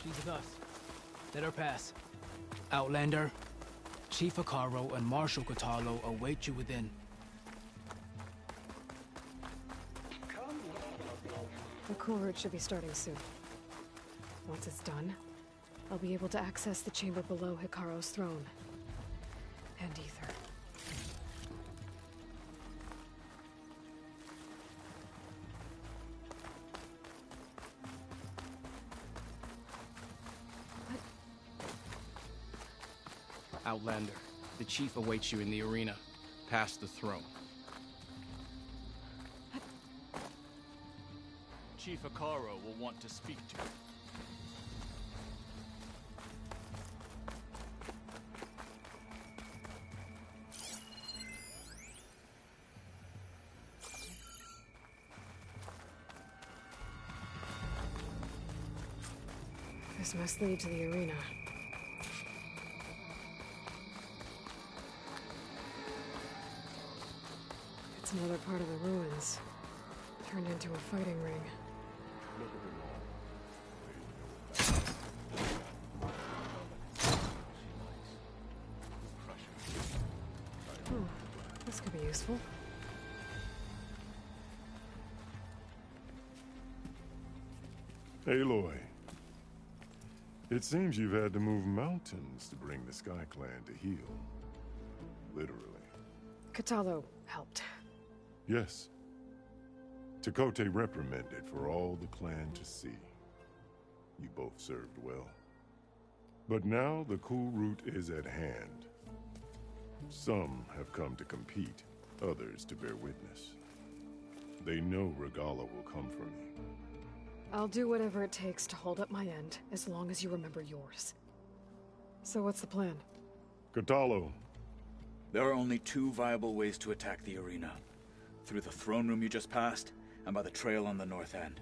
She's with us. Let her pass. Outlander, Chief Hekarro and Marshal Kotallo await you within. The cool route should be starting soon. Once it's done, I'll be able to access the chamber below Hekarro's throne. And Ether. Outlander, the chief awaits you in the arena, past the throne. Chief Hekarro will want to speak to you. This must lead to the arena. It's another part of the ruins, turned into a fighting ring. Oh, this could be useful. Aloy. It seems you've had to move mountains to bring the Sky Clan to heal. Literally. Kotallo helped. Yes. Tekotteh reprimanded for all the clan to see. You both served well. But now the cool route is at hand. Some have come to compete, others to bear witness. They know Regalla will come for me. I'll do whatever it takes to hold up my end, as long as you remember yours. So what's the plan? Kotallo. There are only two viable ways to attack the arena. Through the throne room you just passed, and by the trail on the north end.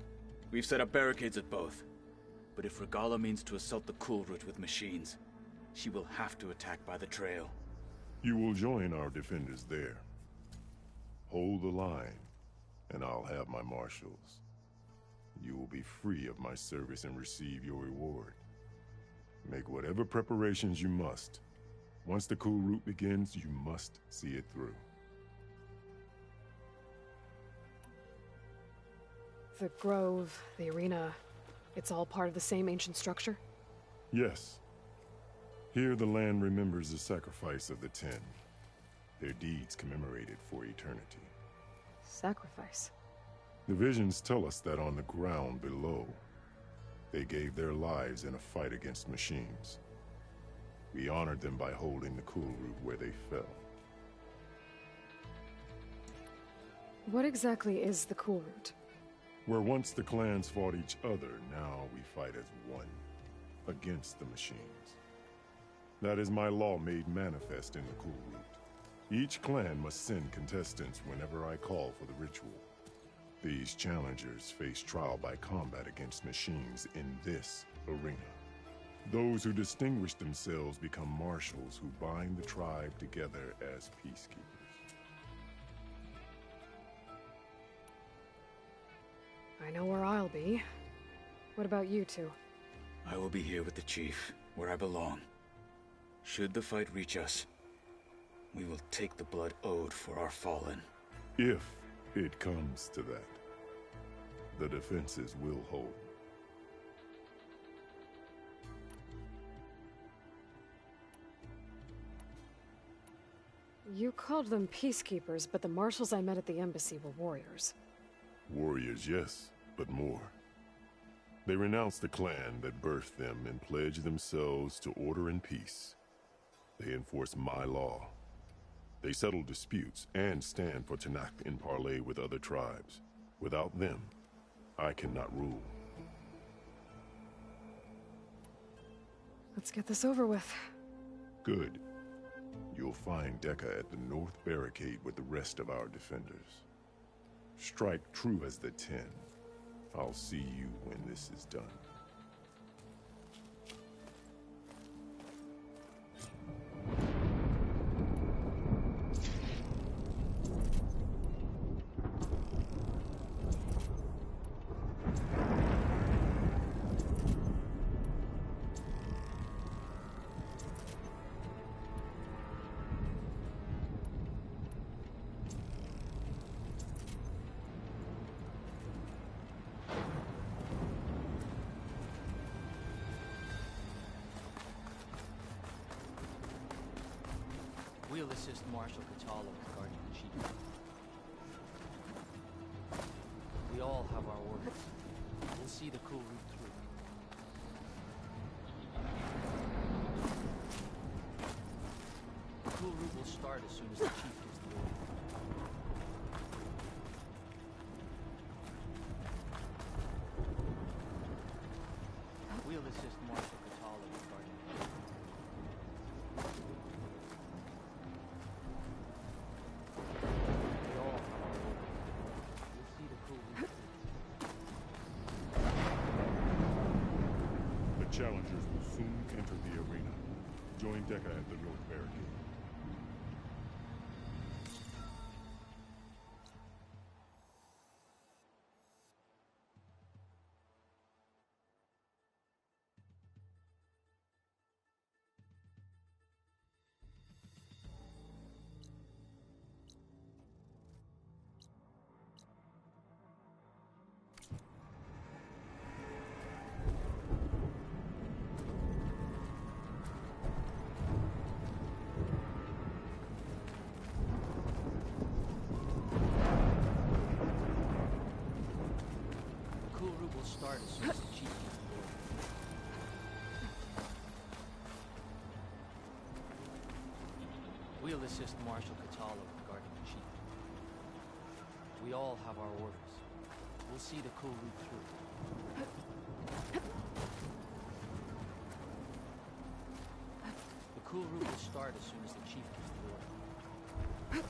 We've set up barricades at both. But if Regalla means to assault the cool route with machines, she will have to attack by the trail. You will join our defenders there. Hold the line, and I'll have my marshals. You will be free of my service and receive your reward. Make whatever preparations you must. Once the cool route begins, you must see it through. The grove, the arena, it's all part of the same ancient structure? Yes. Here the land remembers the sacrifice of the Ten. Their deeds commemorated for eternity. Sacrifice? The visions tell us that on the ground below, they gave their lives in a fight against machines. We honored them by holding the cool route where they fell. What exactly is the cool route? Where once the clans fought each other, now we fight as one, against the machines. That is my law made manifest in the cool route. Each clan must send contestants whenever I call for the ritual. These challengers face trial by combat against machines in this arena. Those who distinguish themselves become marshals who bind the tribe together as peacekeepers. I know where I'll be. What about you two? I will be here with the chief, where I belong. Should the fight reach us, we will take the blood owed for our fallen. If it comes to that, the defenses will hold. You called them peacekeepers, but the marshals I met at the embassy were warriors. Warriors, yes, but more. They renounce the clan that birthed them and pledge themselves to order and peace. They enforce my law. They settle disputes and stand for Tenakth in parley with other tribes. Without them, I cannot rule. Let's get this over with. Good. You'll find Dekka at the north barricade with the rest of our defenders. Strike true as the Ten. I'll see you when this is done. assist Marshal Catalo in guarding the chief. We all have our orders. We'll see the cool route through. The cool route will start as soon as the chief gives the order. We'll assist Marshal Catalo in guarding the chief. We all have our orders. We'll see the cool route through. The challengers will soon enter the arena. Join Deca at the North Barricade. The cool route will start as soon as the chief gives the order. We'll assist Marshal Catalo in guarding the chief. We all have our orders. We'll see the cool route through. The cool route will start as soon as the chief gives the order.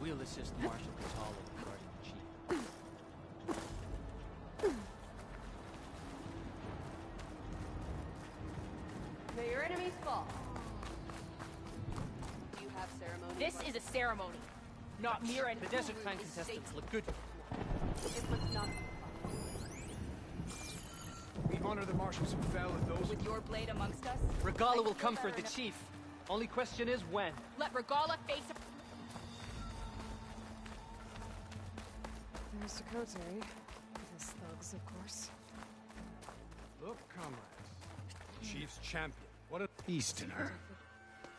We'll assist Marshal Catalo in guarding the chief. May your enemies fall. You have ceremony. This is a ceremony, not mere and The Desert Clan contestants look good. It was not. We honor the marshals who fell and those with your blade amongst us. Regala will come for the chief. Only question is when. Let Regala face a... There's Dakota, his thugs, of course. Look, comrades. Chief's champion. What an Easterner.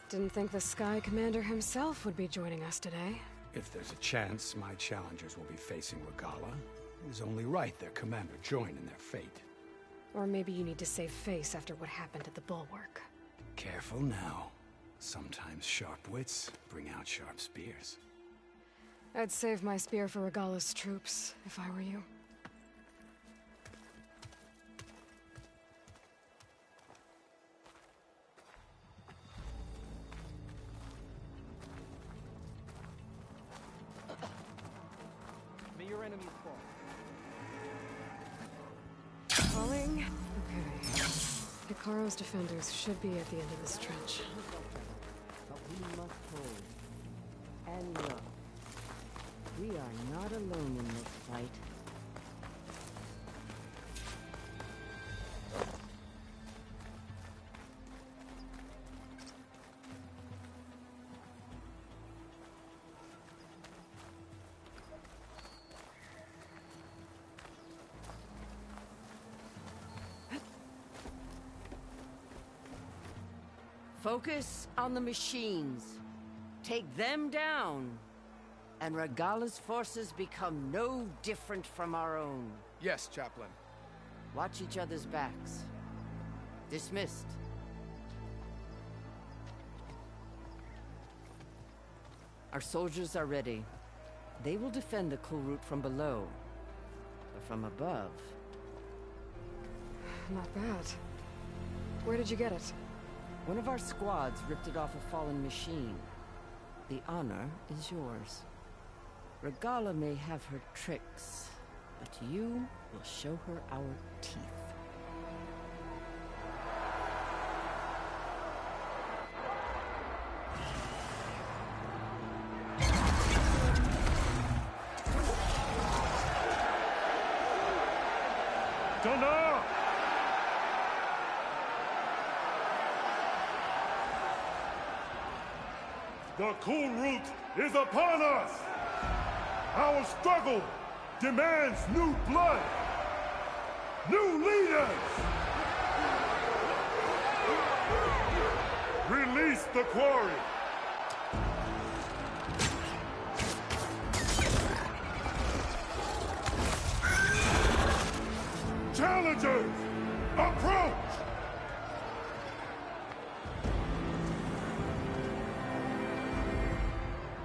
Didn't think the Sky Commander himself would be joining us today. If there's a chance, my challengers will be facing Regala. It was only right their commander join in their fate. Or maybe you need to save face after what happened at the Bulwark. Careful now. Sometimes sharp wits bring out sharp spears. I'd save my spear for Regala's troops, if I were you. May your enemies fall. Falling? Okay. Hikaro's defenders should be at the end of this trench. But we must hold. And look. We are not alone in this fight. Focus on the machines. Take them down. And Regala's forces become no different from our own. Yes, Chaplain. Watch each other's backs. Dismissed. Our soldiers are ready. They will defend the cool route from below. But from above... Not bad. Where did you get it? One of our squads ripped it off a fallen machine. The honor is yours. Regala may have her tricks, but you will show her our teeth. Dana! The cool route is upon us! Our struggle demands new blood! New leaders! Release the quarry! challengers, approach!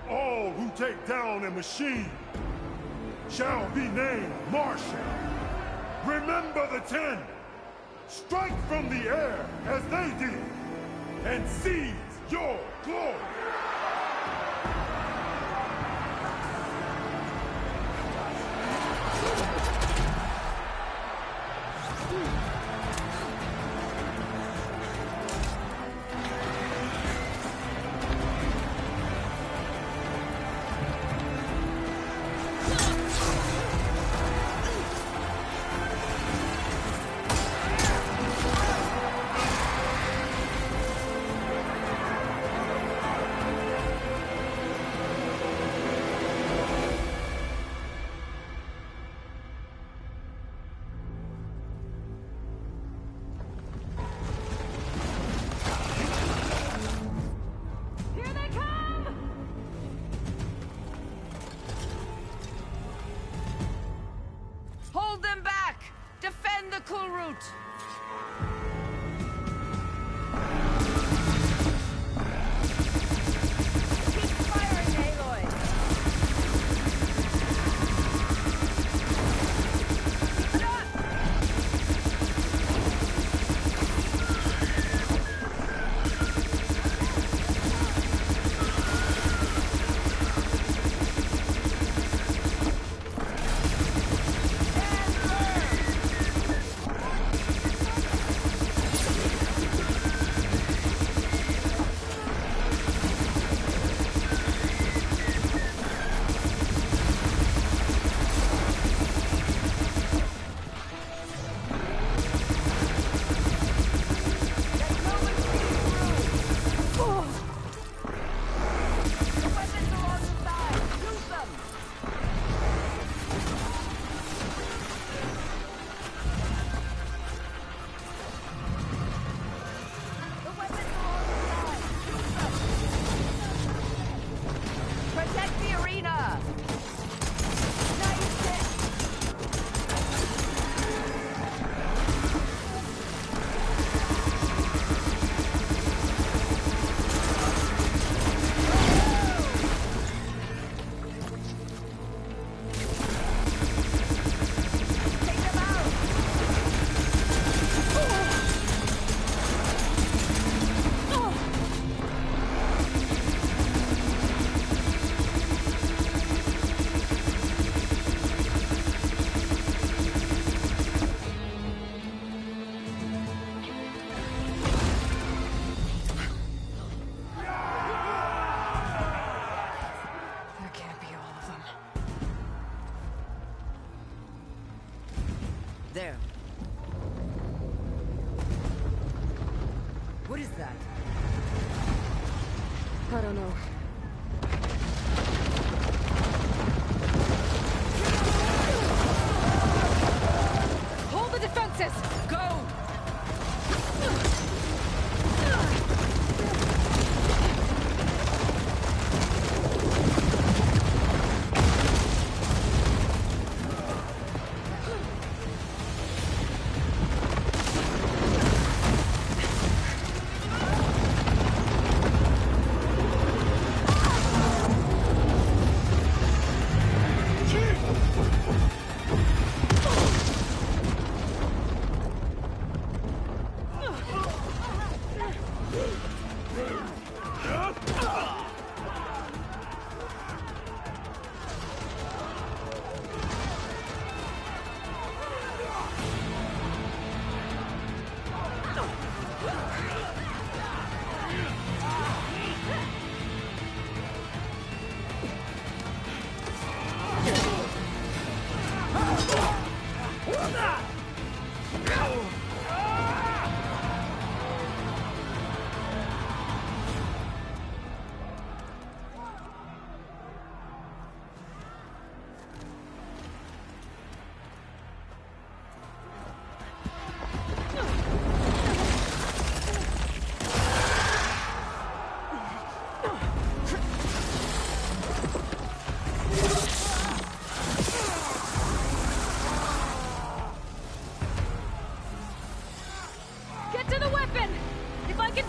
All who take down a machine shall be named Marshal. Remember the 10! Strike from the air as they did, and seize your glory! Hold them back! Defend the cool route! Keep firing, Aloy! Protect the arena! Nice hit! Take them out! That can't be all of them. There. What is that? I don't know. Hold the defenses! Go!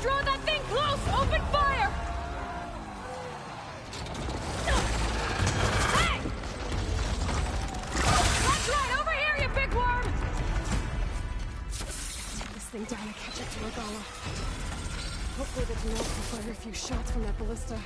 Draw that thing close! Open fire! Hey! That's right! Over here, you big worm! Take this thing down and catch up to Regala. Hopefully the Demels will fire a few shots from that ballista.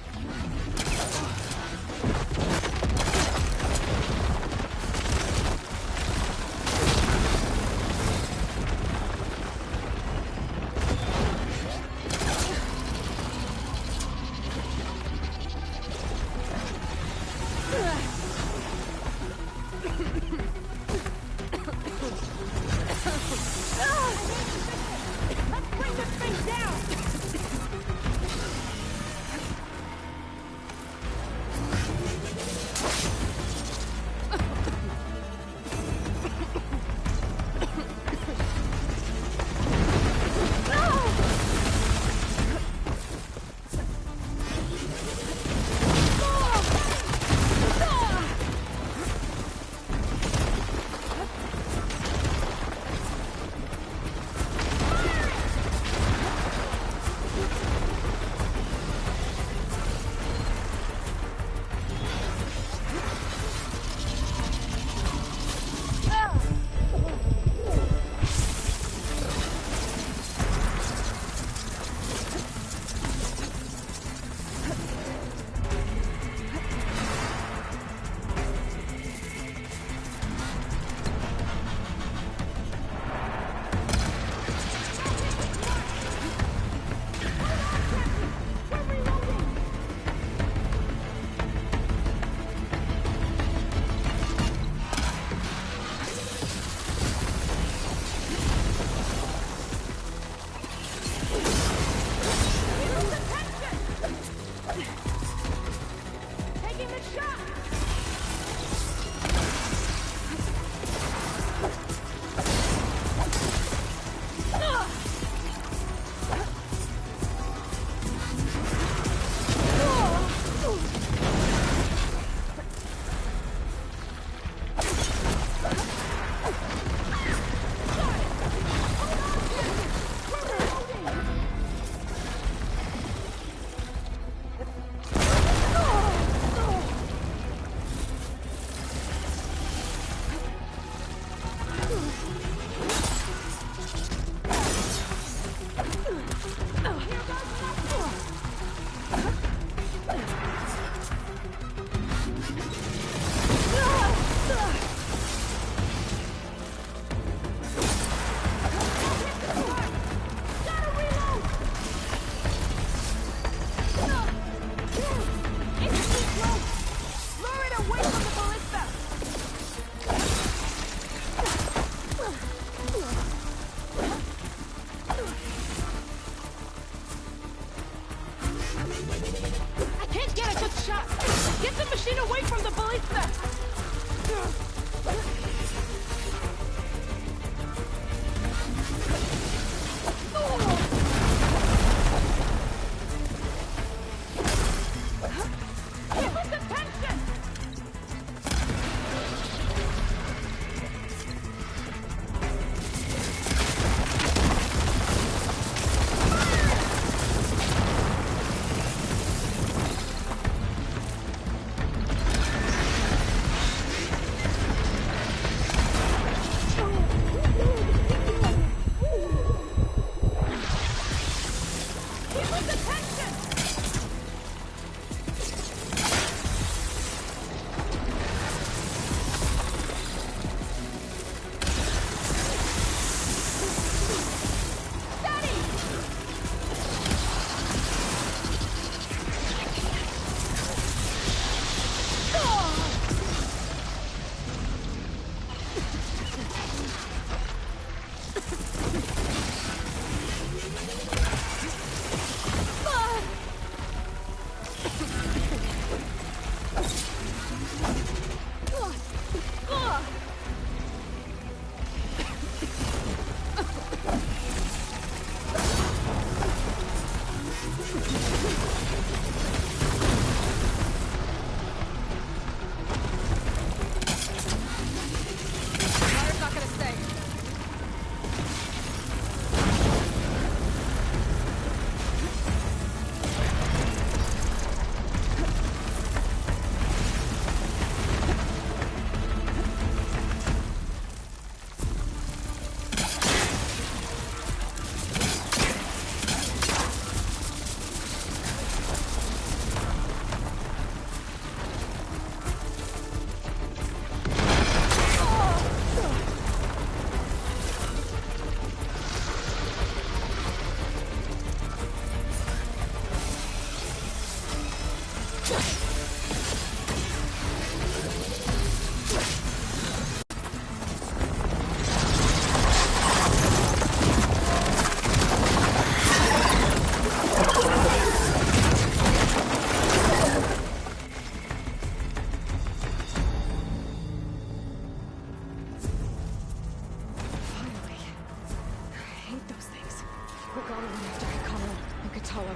Kotallo.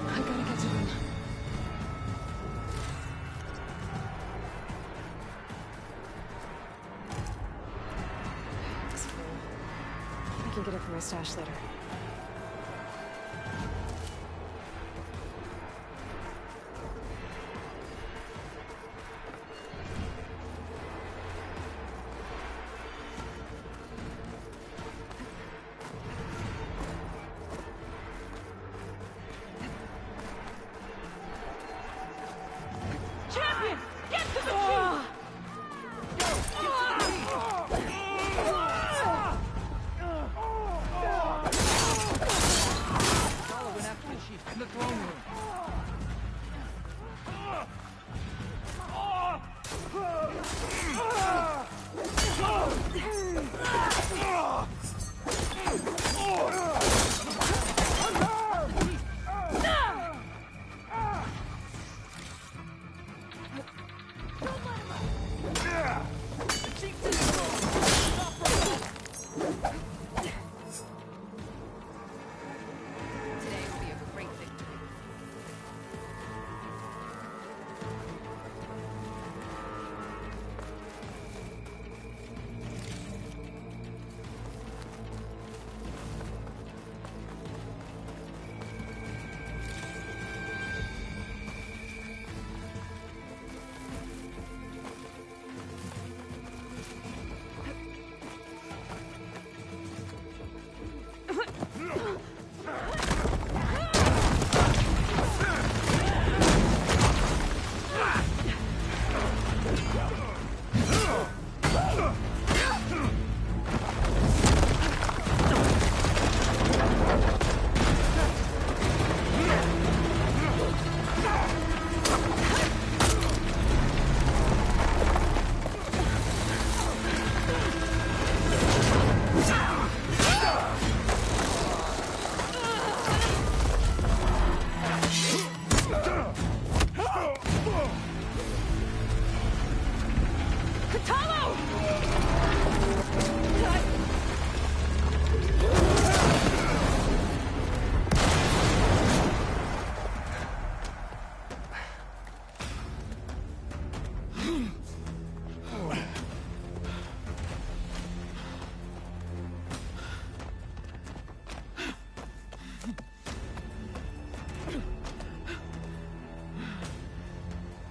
I gotta get to them. It's full. I can get it from my stash later. Champion! Get to the chief! Follow went after the chief in the throne room. Today will be a great victory.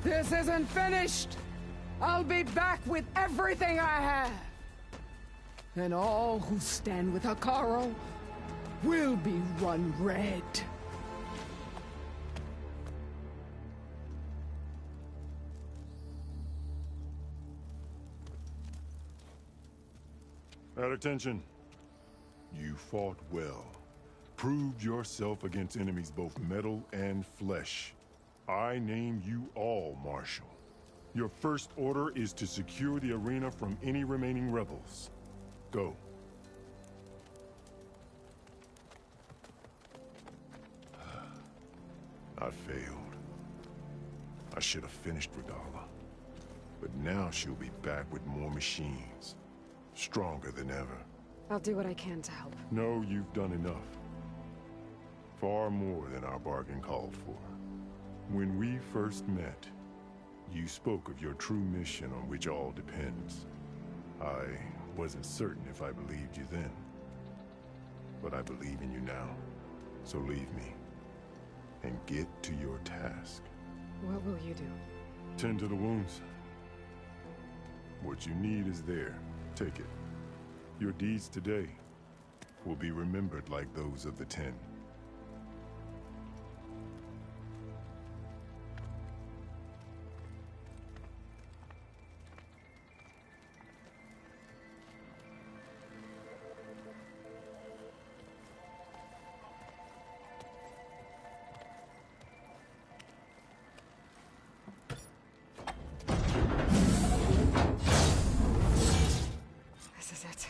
This isn't finished! I'll be back with everything I have! And all who stand with Hekarro will be run red. At attention. You fought well. Proved yourself against enemies both metal and flesh. I name you all Marshal. Your first order is to secure the arena from any remaining rebels. Go. I failed. I should have finished Regalla. But now she'll be back with more machines. Stronger than ever. I'll do what I can to help. No, you've done enough. Far more than our bargain called for. When we first met, you spoke of your true mission on which all depends. I wasn't certain if I believed you then. But I believe in you now. So leave me. And get to your task. What will you do? Tend to the wounds. What you need is there. Take it. Your deeds today will be remembered like those of the 10. This is it.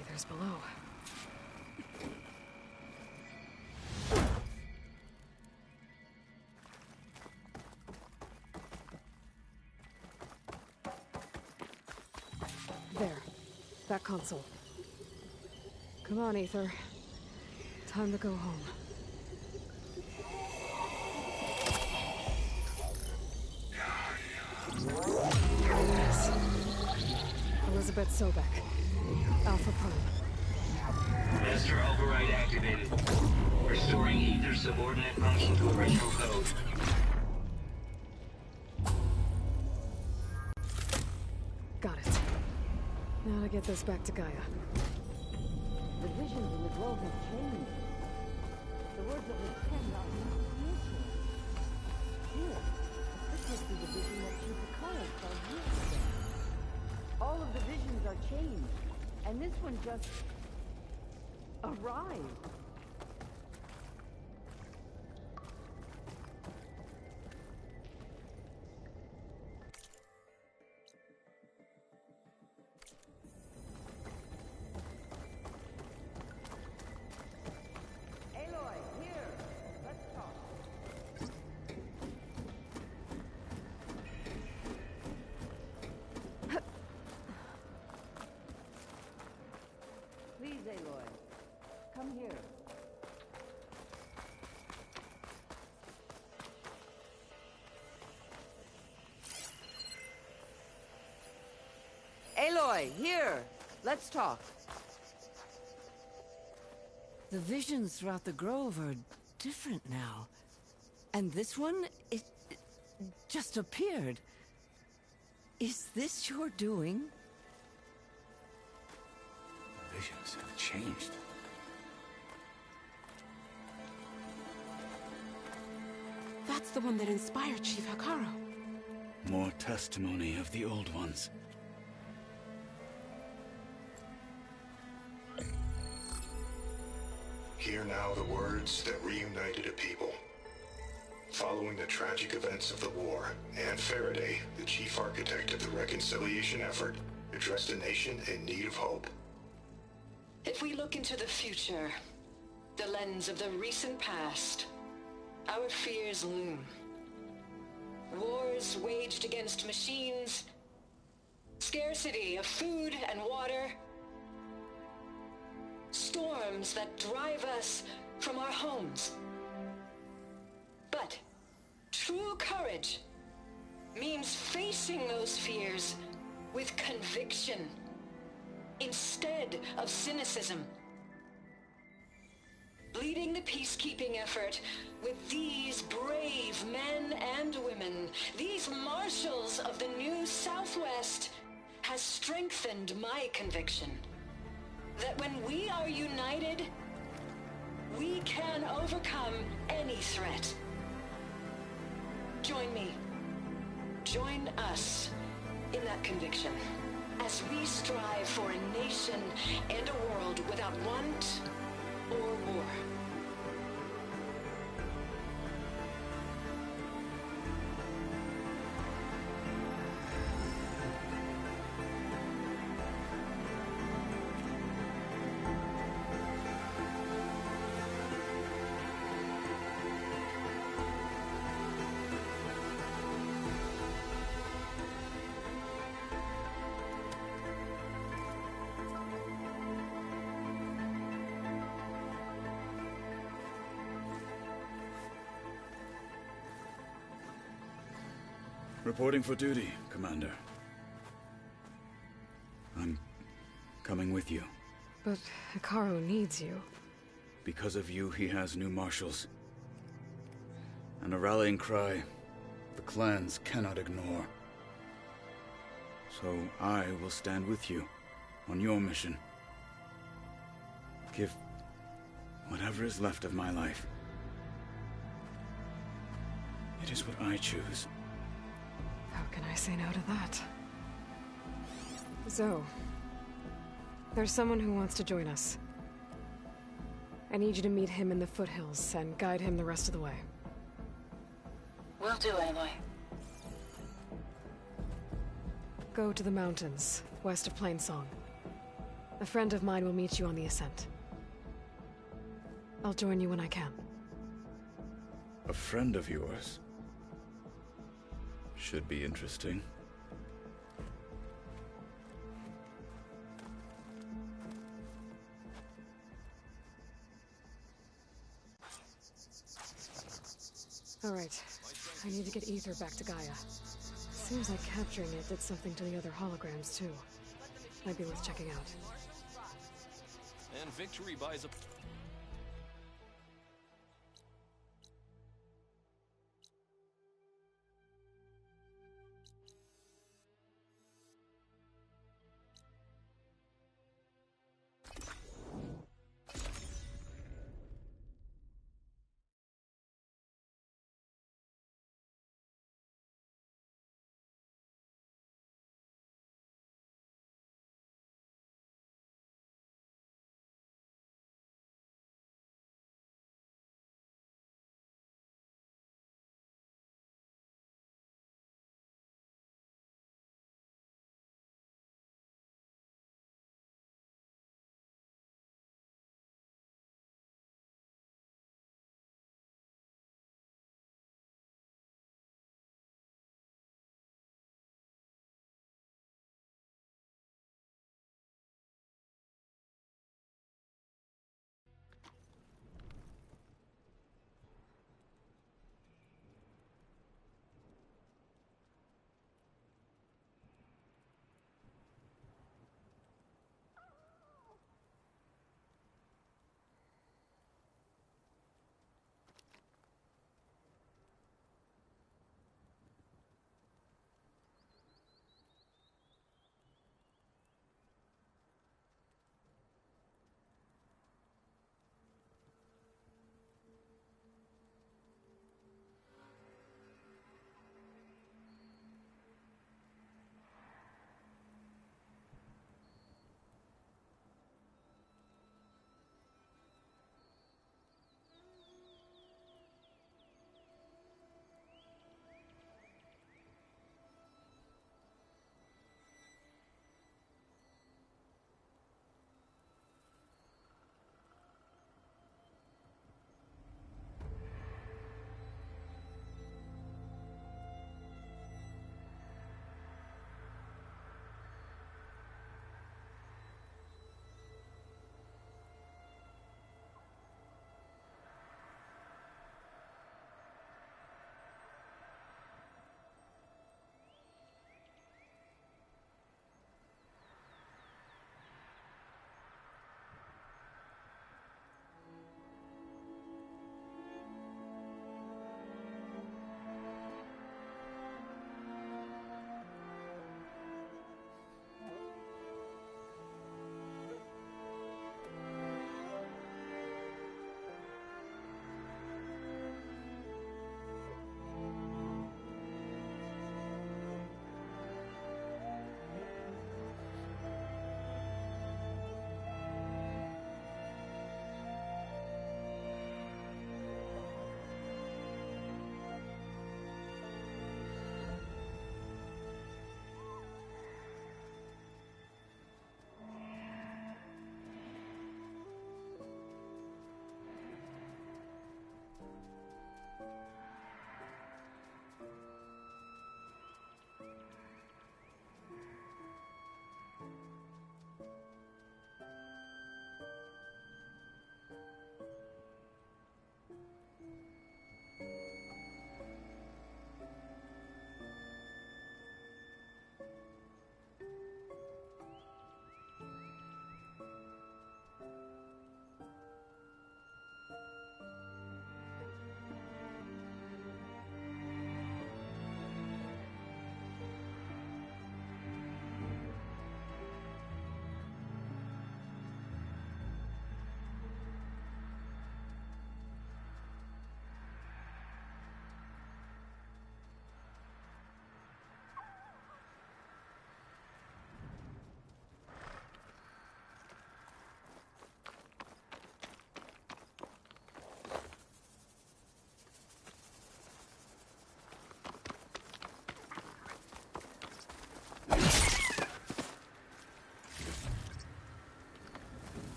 Aether's below. There. That console. Come on, Aether. Time to go home. Yes. Elizabeth Sobek. Alpha Prime. Master override activated. Restoring ether subordinate function to original code. Got it. Now to get this back to Gaia. The visions in the globe have changed. The words of the Ten are now creation. Here, this must be the vision that Chief Akara saw years ago. All of the visions are changed, and this one just arrived. Please, Aloy. Come here. Aloy, here! Let's talk. The visions throughout the grove are different now. And this one, it just appeared. Is this your doing? Visions have changed. That's the one that inspired Chief Hekarro. More testimony of the old ones. Hear now the words that reunited a people. Following the tragic events of the war, Anne Faraday, the chief architect of the reconciliation effort, addressed a nation in need of hope. If we look into the future, the lens of the recent past, our fears loom. Wars waged against machines, scarcity of food and water, storms that drive us from our homes. But true courage means facing those fears with conviction instead of cynicism. Leading the peacekeeping effort with these brave men and women, these marshals of the new Southwest, has strengthened my conviction that when we are united, we can overcome any threat. Join me. Join us in that conviction as we strive for a nation and a world without want or war. Reporting for duty, Commander. I'm coming with you. But Hekarro needs you. Because of you, he has new marshals. And a rallying cry the clans cannot ignore. So I will stand with you on your mission. Give whatever is left of my life. It is what I choose. How can I say no to that? Zoe, there's someone who wants to join us. I need you to meet him in the foothills and guide him the rest of the way. Will do, Aloy. Go to the mountains, west of Plainsong. A friend of mine will meet you on the ascent. I'll join you when I can. A friend of yours? Should be interesting. All right. I need to get Ether back to Gaia. Seems like capturing it did something to the other holograms, too. Might be worth checking out. And victory buys a...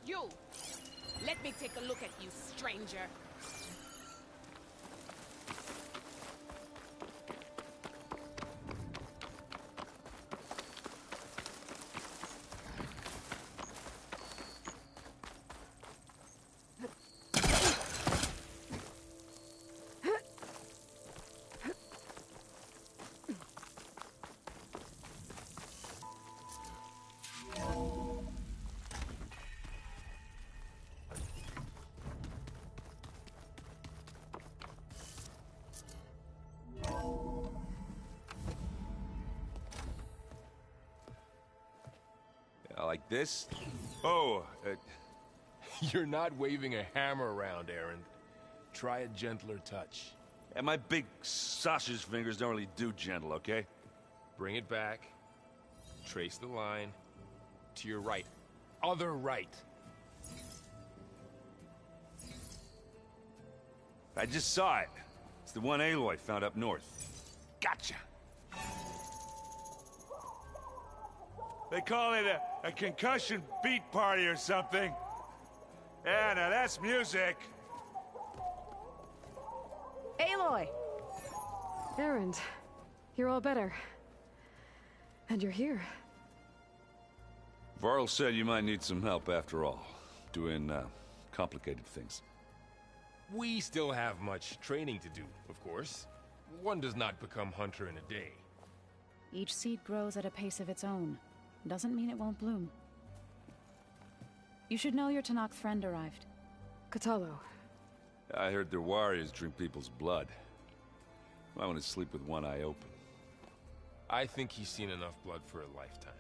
You! Let me take a look at you, stranger. like this? Oh, You're not waving a hammer around, Erend. Try a gentler touch. And my big sausage fingers don't really do gentle, okay? Bring it back. Trace the line. To your right. Other right. I just saw it. It's the one Aloy found up north. Gotcha! They call it a concussion beat party or something. Yeah, now that's music. Aloy! Erend, you're all better. And you're here. Varl said you might need some help after all. Doing, complicated things. We still have much training to do, of course. One does not become hunter in a day. Each seed grows at a pace of its own. Doesn't mean it won't bloom. You should know your Tenakth friend arrived. Kotallo. I heard their warriors drink people's blood. I want to sleep with one eye open. I think he's seen enough blood for a lifetime.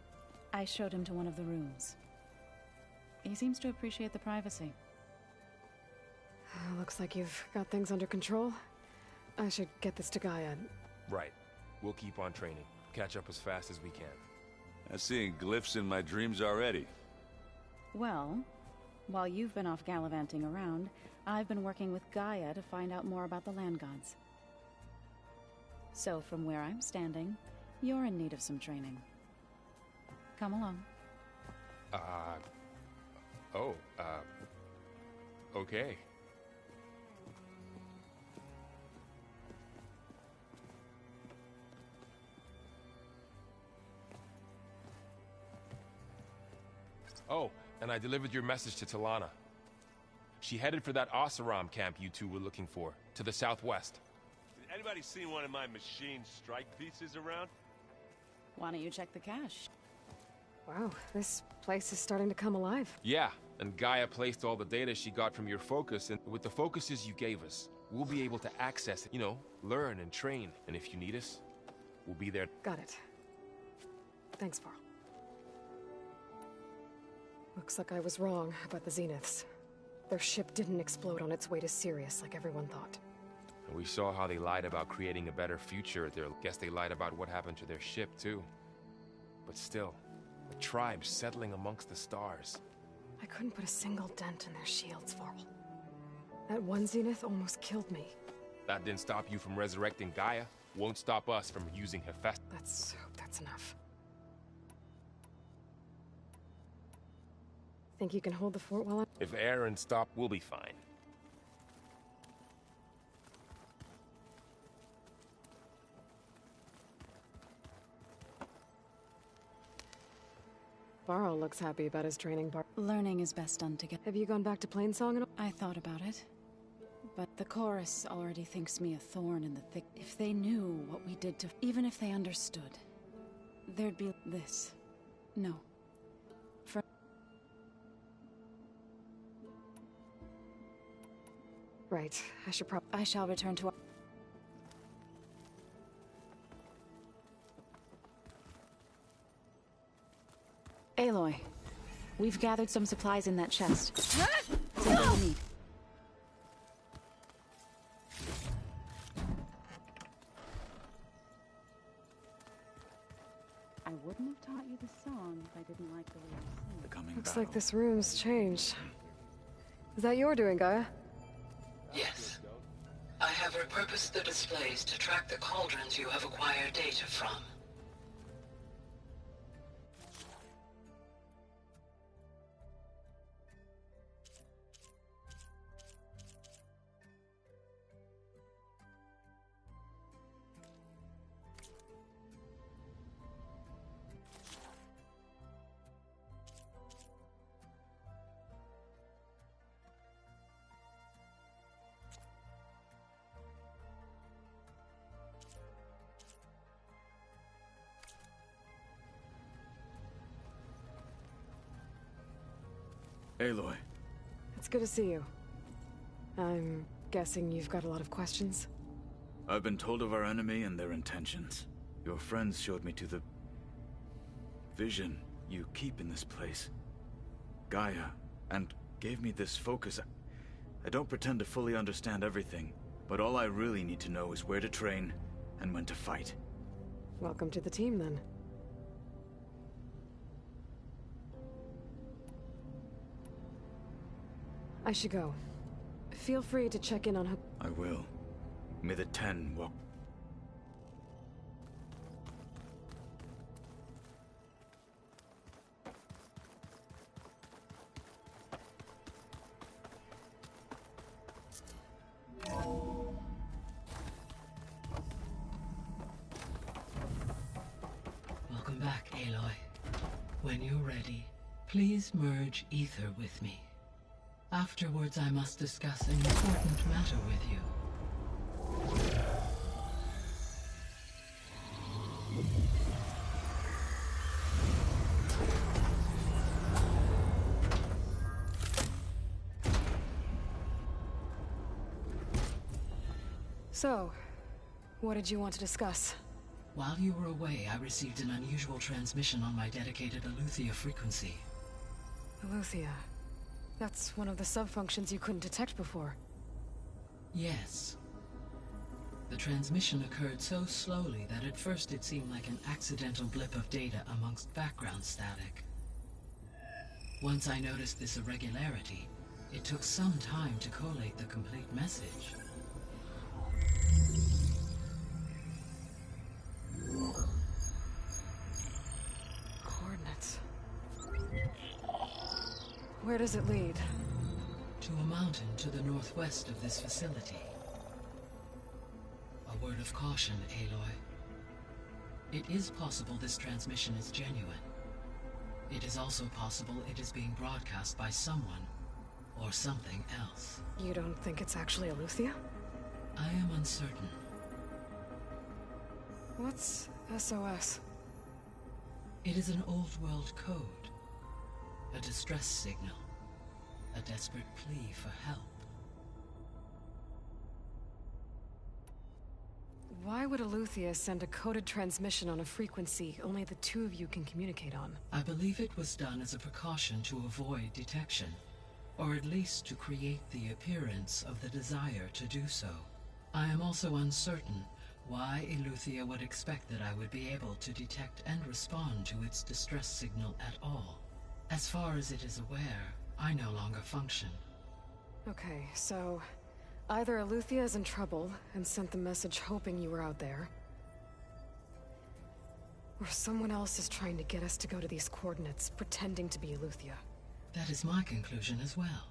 I showed him to one of the rooms. He seems to appreciate the privacy. Looks like you've got things under control. I should get this to Gaia. Right. We'll keep on training. Catch up as fast as we can. I'm seeing glyphs in my dreams already. Well, while you've been off gallivanting around, I've been working with Gaia to find out more about the land gods. So from where I'm standing, you're in need of some training. Come along. Okay. Oh, and I delivered your message to Talana. She headed for that Oseram camp you two were looking for, to the southwest. Anybody seen one of my machine strike pieces around? Why don't you check the cache? Wow, this place is starting to come alive. Yeah, and Gaia placed all the data she got from your focus, and with the focuses you gave us, we'll be able to access it, you know, learn and train. And if you need us, we'll be there. Got it. Thanks, Varl. Looks like I was wrong about the Zeniths. Their ship didn't explode on its way to Sirius like everyone thought. And we saw how they lied about creating a better future. Guess they lied about what happened to their ship, too. But still, the tribe settling amongst the stars. I couldn't put a single dent in their shields, Varl. That one Zenith almost killed me. That didn't stop you from resurrecting Gaia. Won't stop us from using Hephaestus. Let's hope that's enough. Think you can hold the fort while I'm... If Erend stop, we'll be fine. Varl looks happy about his training bar. Learning is best done together. Have you gone back to Plainsong at all? I thought about it. But the chorus already thinks me a thorn in the thick. If they knew what we did to... Even if they understood, there'd be this. No. Right. I shall return to... Aloy, we've gathered some supplies in that chest. Take what you need. I wouldn't have taught you the song if I didn't like the way you sing. Looks like this room's changed. Is that your doing, Gaia? Yes. I have repurposed the displays to track the cauldrons you have acquired data from. Aloy. It's good to see you. I'm guessing you've got a lot of questions? I've been told of our enemy and their intentions. Your friends showed me to the... vision you keep in this place. Gaia, and gave me this focus. I don't pretend to fully understand everything, but all I really need to know is where to train and when to fight. Welcome to the team, then. I should go. Feel free to check in on her. I will. May the Ten walk. Welcome back, Aloy. When you're ready, please merge ether with me. Afterwards, I must discuss an important matter with you. So, what did you want to discuss? While you were away, I received an unusual transmission on my dedicated Eleuthia frequency. Eleuthia. That's one of the sub-functions you couldn't detect before. Yes. The transmission occurred so slowly that at first it seemed like an accidental blip of data amongst background static. Once I noticed this irregularity, it took some time to collate the complete message. Coordinates. Where does it lead? To a mountain to the northwest of this facility. A word of caution, Aloy. It is possible this transmission is genuine. It is also possible it is being broadcast by someone or something else. You don't think it's actually Eleuthia? I am uncertain. What's SOS? It is an old-world code. A distress signal. A desperate plea for help. Why would Eleuthia send a coded transmission on a frequency only the two of you can communicate on? I believe it was done as a precaution to avoid detection, or at least to create the appearance of the desire to do so. I am also uncertain why Eleuthia would expect that I would be able to detect and respond to its distress signal at all. As far as it is aware, I no longer function. Okay, so either Eleuthia is in trouble and sent the message hoping you were out there, or someone else is trying to get us to go to these coordinates, pretending to be Eleuthia. That is my conclusion as well.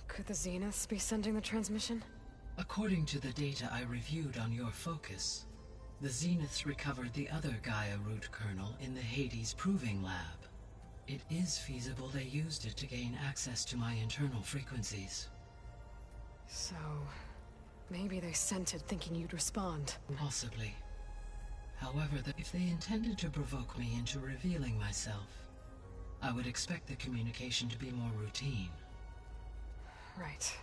Could the Zeniths be sending the transmission? According to the data I reviewed on your focus, the Zeniths recovered the other Gaia root kernel in the Hades Proving Lab. It is feasible they used it to gain access to my internal frequencies. So, maybe they sent it thinking you'd respond. Possibly. However, if they intended to provoke me into revealing myself, I would expect the communication to be more routine. Right.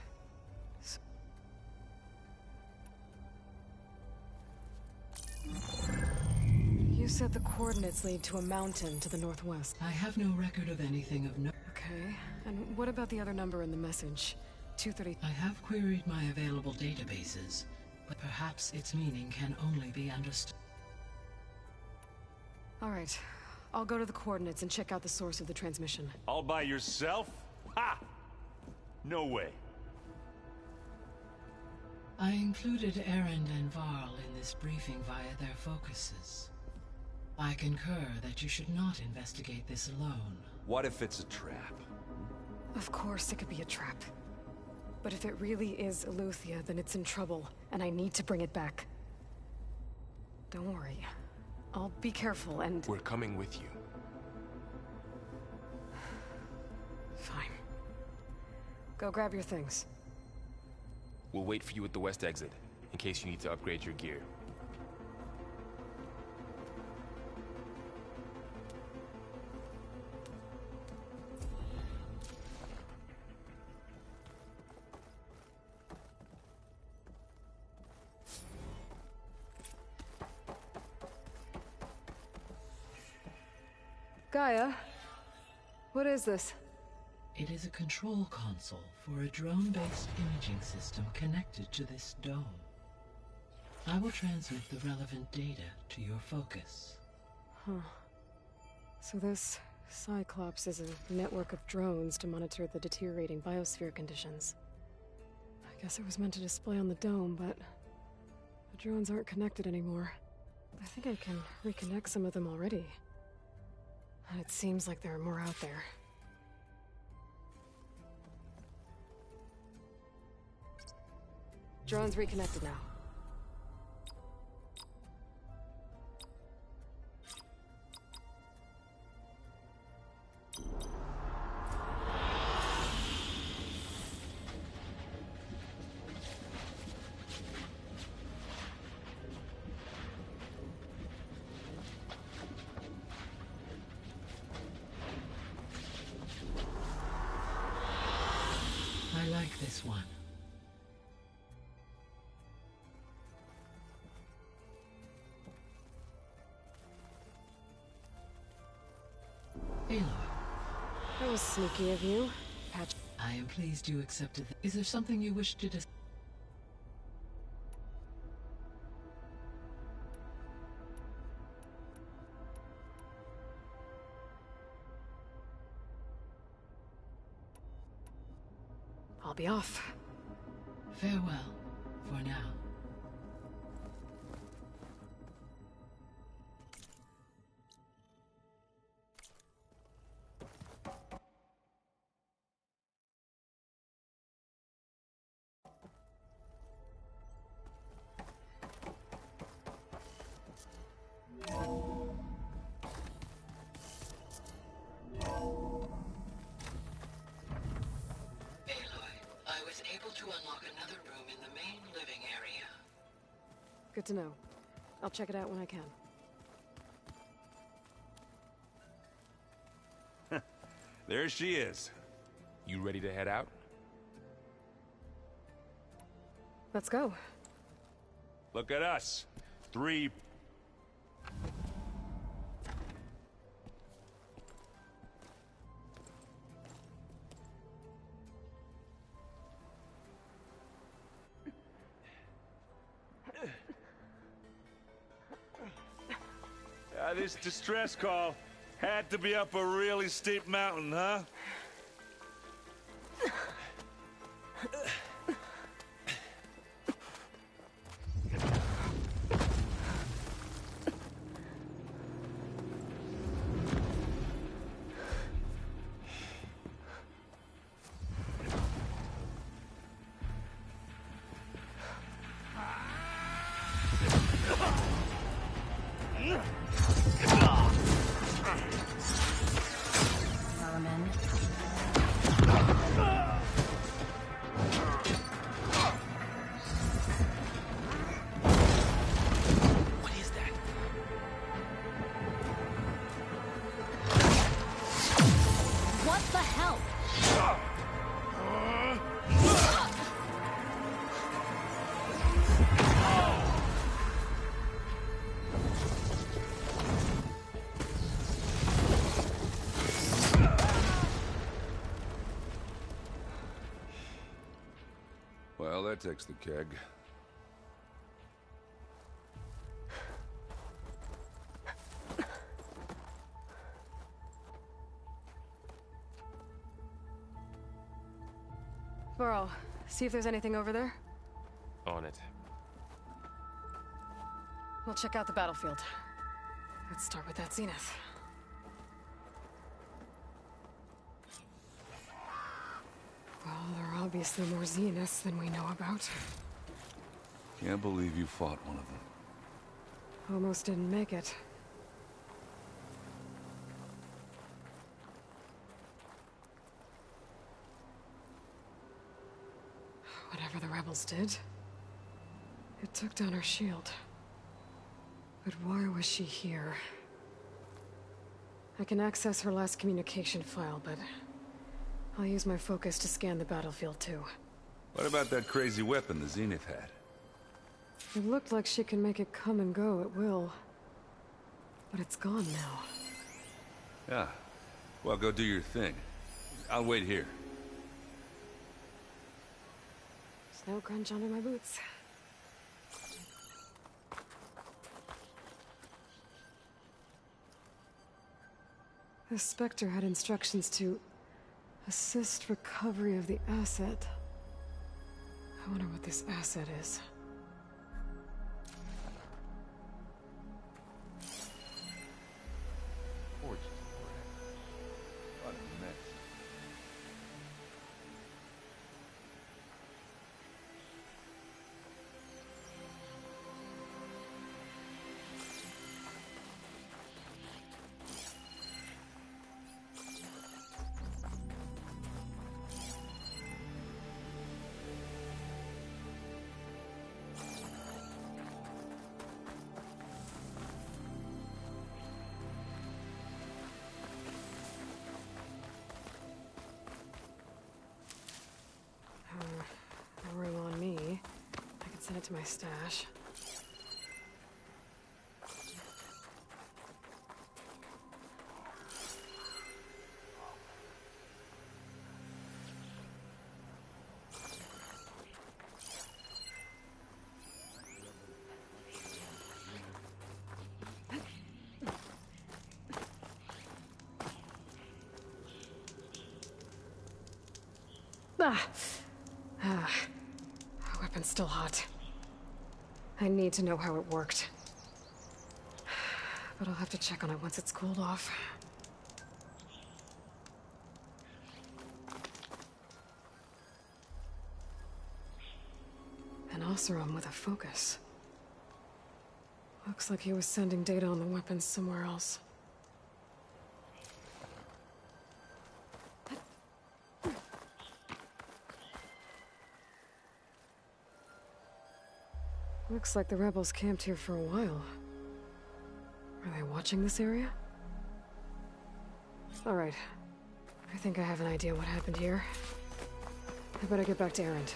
You said the coordinates lead to a mountain to the northwest. I have no record of anything of note. Okay, and what about the other number in the message? 230. I have queried my available databases, but perhaps its meaning can only be understood. All right, I'll go to the coordinates and check out the source of the transmission. All by yourself? Ha! No way. I included Erend and Varl in this briefing via their focuses. I concur that you should not investigate this alone. What if it's a trap? Of course it could be a trap. But if it really is Eleuthia, then it's in trouble, and I need to bring it back. Don't worry. I'll be careful and... We're coming with you. Fine. Go grab your things. We'll wait for you at the west exit, in case you need to upgrade your gear. Gaia, what is this? It is a control console for a drone-based imaging system connected to this dome. I will transmit the relevant data to your focus. Huh. So this Cyclops is a network of drones to monitor the deteriorating biosphere conditions. I guess it was meant to display on the dome, but the drones aren't connected anymore. I think I can reconnect some of them already. And it seems like there are more out there. Drones reconnected now. I like this one. Aloy. That was sneaky of you, Patch. I am pleased you accepted. Is there something you wish to discuss? I'll be off. Farewell, for now. Good to know. I'll check it out when I can. There she is. You ready to head out? Let's go. Look at us. 3... This distress call had to be up a really steep mountain, huh? Well, that takes the keg. Varl, see if there's anything over there. On it. We'll check out the battlefield. Let's start with that Zenith. Well, there are obviously more Zeniths than we know about. Can't believe you fought one of them. Almost didn't make it. Whatever the rebels did, it took down her shield. But why was she here? I can access her last communication file, but I'll use my focus to scan the battlefield too. What about that crazy weapon the Zenith had? It looked like she can make it come and go at will. But it's gone now. Yeah. Well, go do your thing. I'll wait here. Snow crunch under my boots. The Spectre had instructions to assist recovery of the asset. I wonder what this asset is. What a mess. No room on me. I could send it to my stash. Weapon's still hot. I need to know how it worked. But I'll have to check on it once it's cooled off. An Oseram with a focus. Looks like he was sending data on the weapons somewhere else. Looks like the rebels camped here for a while. Are they watching this area? All right. I think I have an idea what happened here. I better get back to Erend.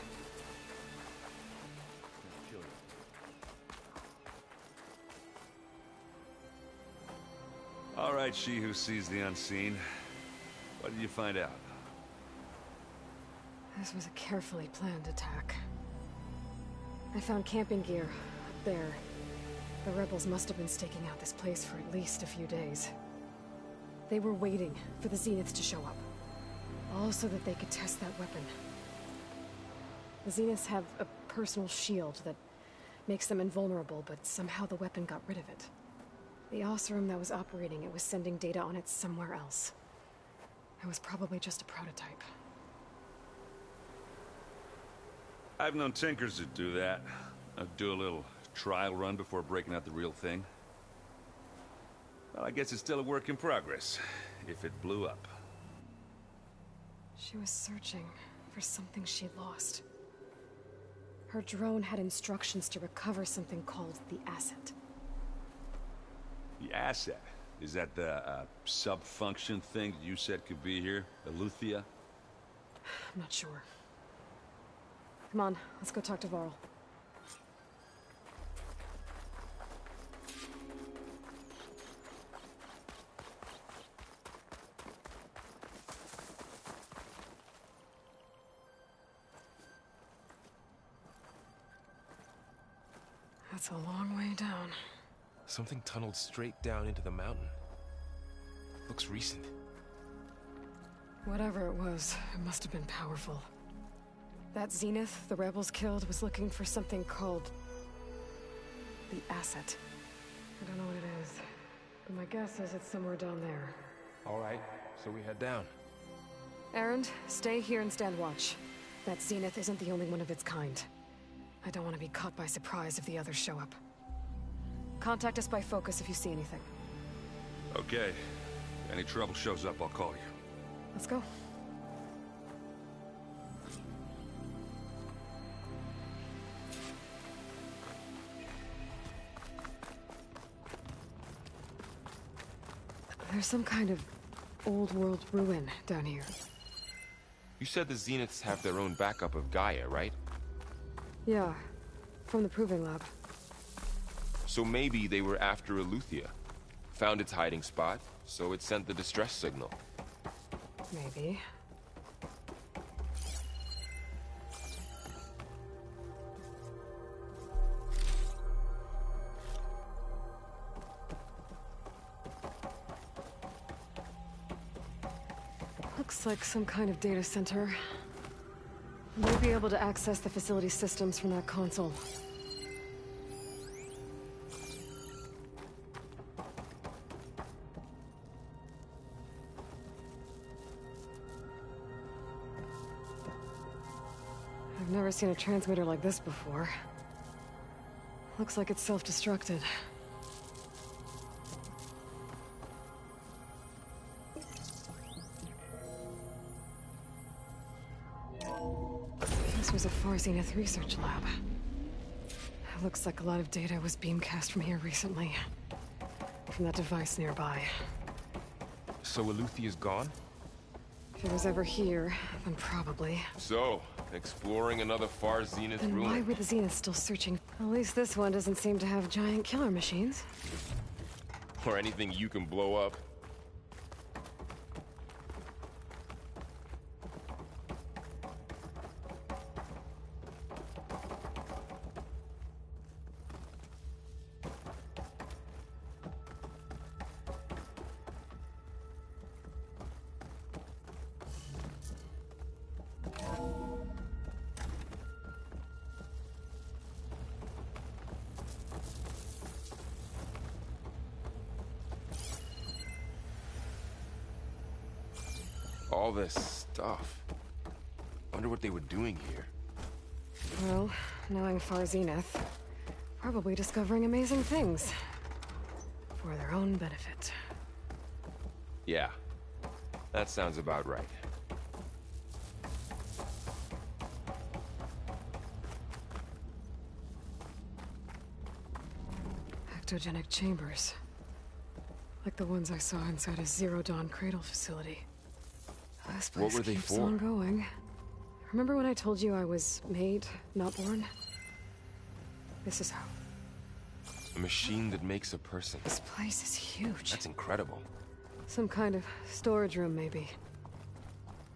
All right, she who sees the unseen. What did you find out? This was a carefully planned attack. I found camping gear up there. The rebels must have been staking out this place for at least a few days. They were waiting for the Zeniths to show up. All so that they could test that weapon. The Zeniths have a personal shield that makes them invulnerable, but somehow the weapon got rid of it. The Oseram that was operating it was sending data on it somewhere else. It was probably just a prototype. I've known tinkers that do that. I'd do a little trial run before breaking out the real thing. Well, I guess it's still a work in progress, if it blew up. She was searching for something she lost. Her drone had instructions to recover something called the Asset. The Asset? Is that the sub-function thing that you said could be here? Eleuthia? I'm not sure. Come on, let's go talk to Varl. That's a long way down. Something tunneled straight down into the mountain. Looks recent. Whatever it was, it must have been powerful. That Zenith the rebels killed was looking for something called the Asset. I don't know what it is, but my guess is it's somewhere down there. All right, so we head down. Erend, stay here and stand watch. That Zenith isn't the only one of its kind. I don't want to be caught by surprise if the others show up. Contact us by focus if you see anything. Okay. If any trouble shows up, I'll call you. Let's go. There's some kind of old world ruin down here. You said the Zeniths have their own backup of Gaia, right? Yeah, from the Proving Lab. So maybe they were after Eleuthia. Found its hiding spot, so it sent the distress signal. Maybe. Looks like some kind of data center. We'll be able to access the facility systems from that console. I've never seen a transmitter like this before. Looks like it's self-destructed. This was a Far Zenith research lab. It looks like a lot of data was beamcast from here recently. From that device nearby. So Eluthia's gone? If it was ever here, then probably. So, exploring another Far Zenith Then ruin. why were the Zeniths still searching? At least this one doesn't seem to have giant killer machines. Or anything you can blow up. All this stuff. Wonder what they were doing here. Well, knowing Far Zenith, probably discovering amazing things. For their own benefit. Yeah, that sounds about right. Ectogenic chambers. Like the ones I saw inside a Zero Dawn Cradle facility. This place What were they keeps for? on going. Remember when I told you I was made, not born? This is how. A machine that makes a person. This place is huge. That's incredible. Some kind of storage room, maybe.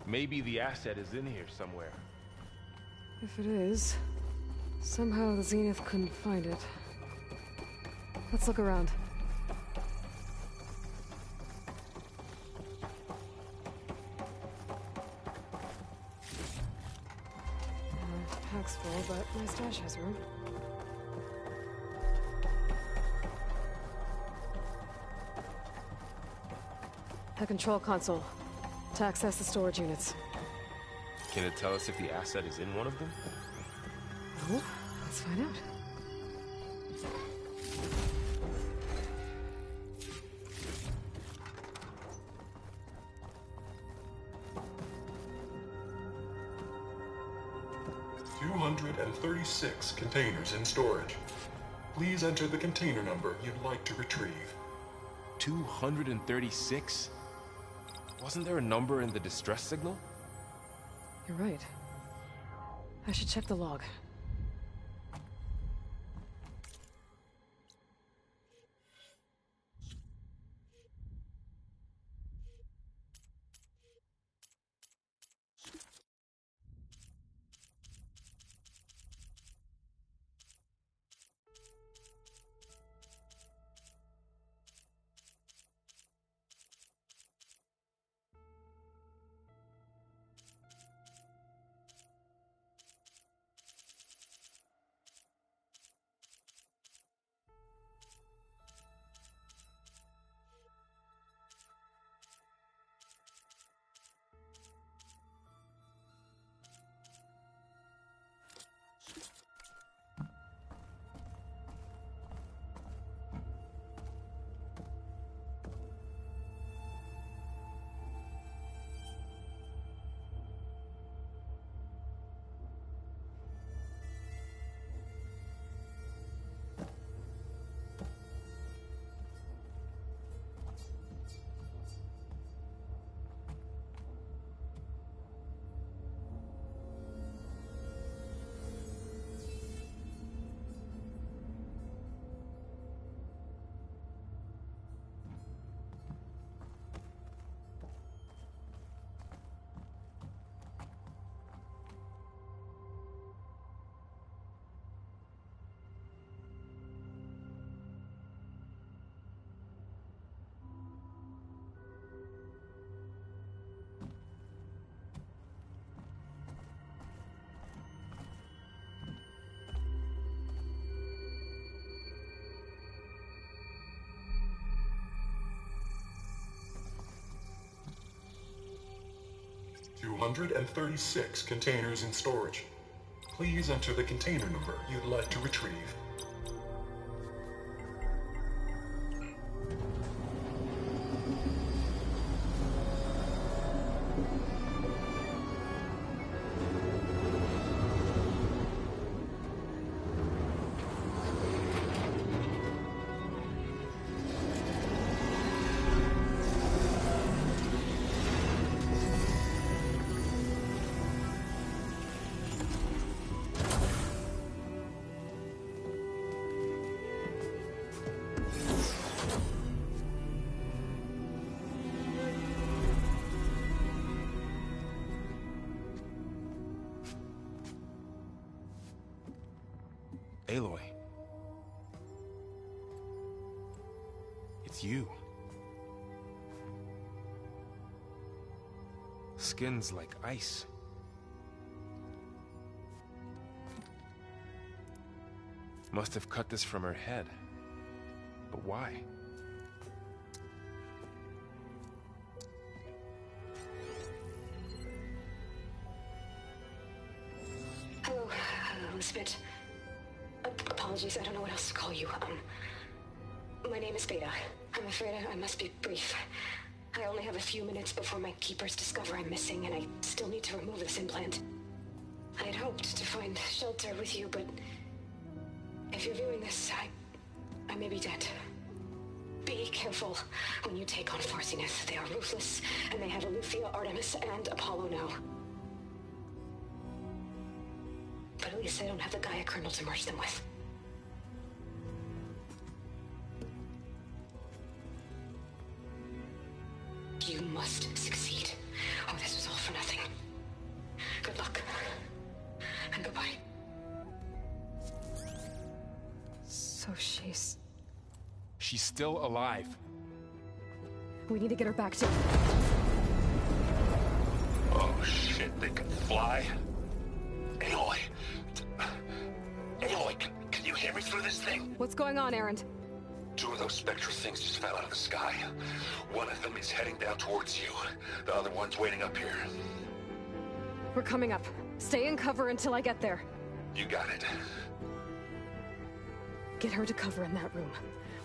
Maybe the asset is in here somewhere. If it is, somehow the Zenith couldn't find it. Let's look around. Pack's full, but my stash has room. The control console. To access the storage units. Can it tell us if the asset is in one of them? Oh, let's find out. $236 containers in storage. Please enter the container number you'd like to retrieve. 236? Wasn't there a number in the distress signal? You're right. I should check the log. 236 containers in storage. Please enter the container number you'd like to retrieve. Aloy. It's you. Skin's like ice. Must have cut this from her head. But why? Hello, Elizabeth. Apologies, I don't know what else to call you. My name is Beta. I'm afraid I must be brief. I only have a few minutes before my keepers discover I'm missing, and I still need to remove this implant. I had hoped to find shelter with you, but if you're viewing this, I may be dead. Be careful when you take on Far Zenith. They are ruthless, and they have Eleuthia, Artemis, and Apollo now. But at least I don't have the Gaia kernel to merge them with. You must succeed, or this was all for nothing. Good luck. And goodbye. So she's still alive. We need to get her back to... Oh shit, they can fly? Aloy! Aloy, can you hear me through this thing? What's going on, Erend? Two of those spectral things just fell out of the sky. One of them is heading down towards you. The other one's waiting up here. We're coming up. Stay in cover until I get there. You got it. Get her to cover in that room.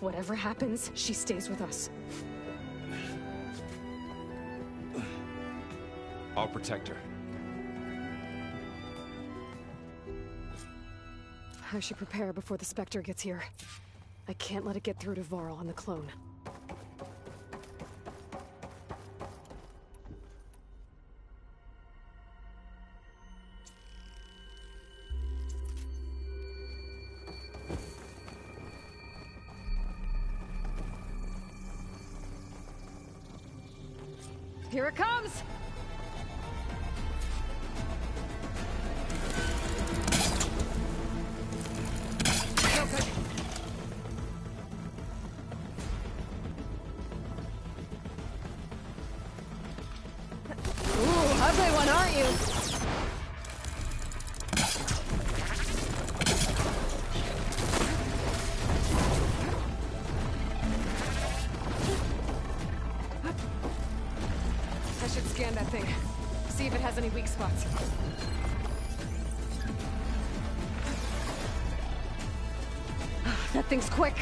Whatever happens, she stays with us. I'll protect her. I should prepare before the Spectre gets here. I can't let it get through to Varl and the clone. Here it comes! Ugly one, aren't you? I should scan that thing. See if it has any weak spots. That thing's quick.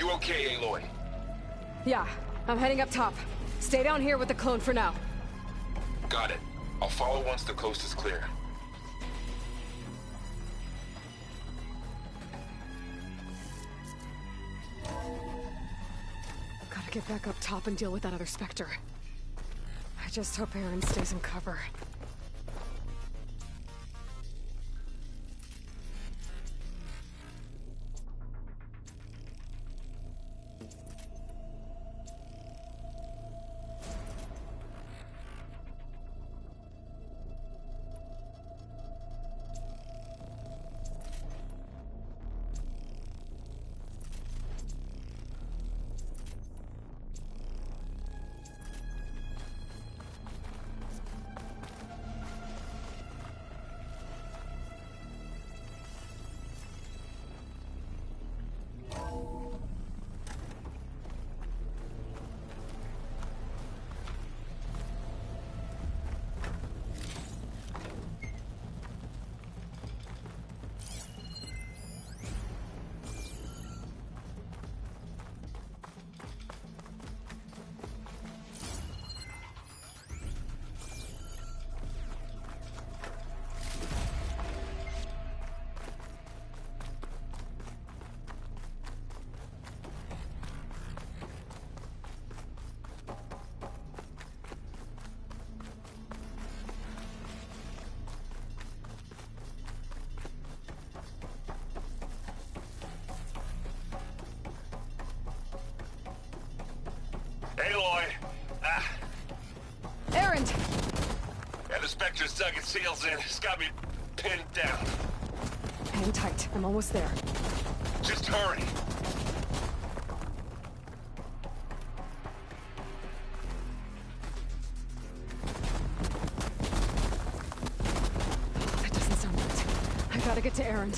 you okay, Aloy? Yeah, I'm heading up top. Stay down here with the clone for now. Got it. I'll follow once the coast is clear. Gotta get back up top and deal with that other Spectre. I just hope Aaron stays in cover. Aloy! Aaron! Yeah, the Spectre's dug its heels in. It's got me pinned down. Hang tight. I'm almost there. Just hurry. That doesn't sound right. I gotta get to Aaron.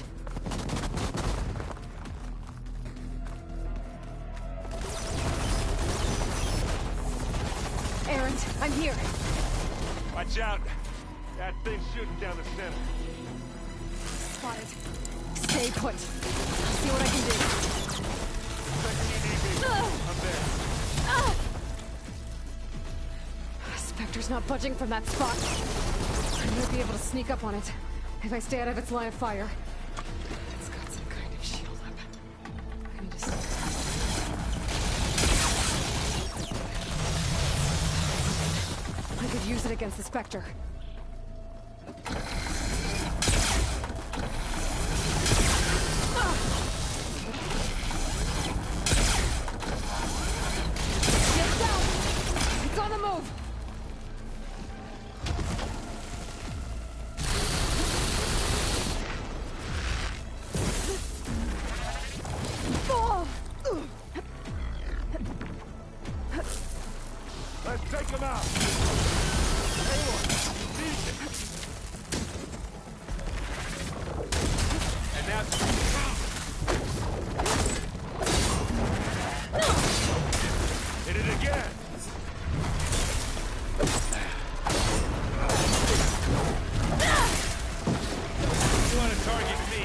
Aaron, I'm here. Watch out. That thing's shooting down the center. Spotted. Stay put. I'll see what I can do. I'm there. Spectre's not budging from that spot. I might be able to sneak up on it if I stay out of its line of fire. It's got some kind of shield up. I need to see. I could use it against the Spectre. Get down! It's on the move! Let's take him out. Aloy, seize it. And now... Hit it again. You want to target me?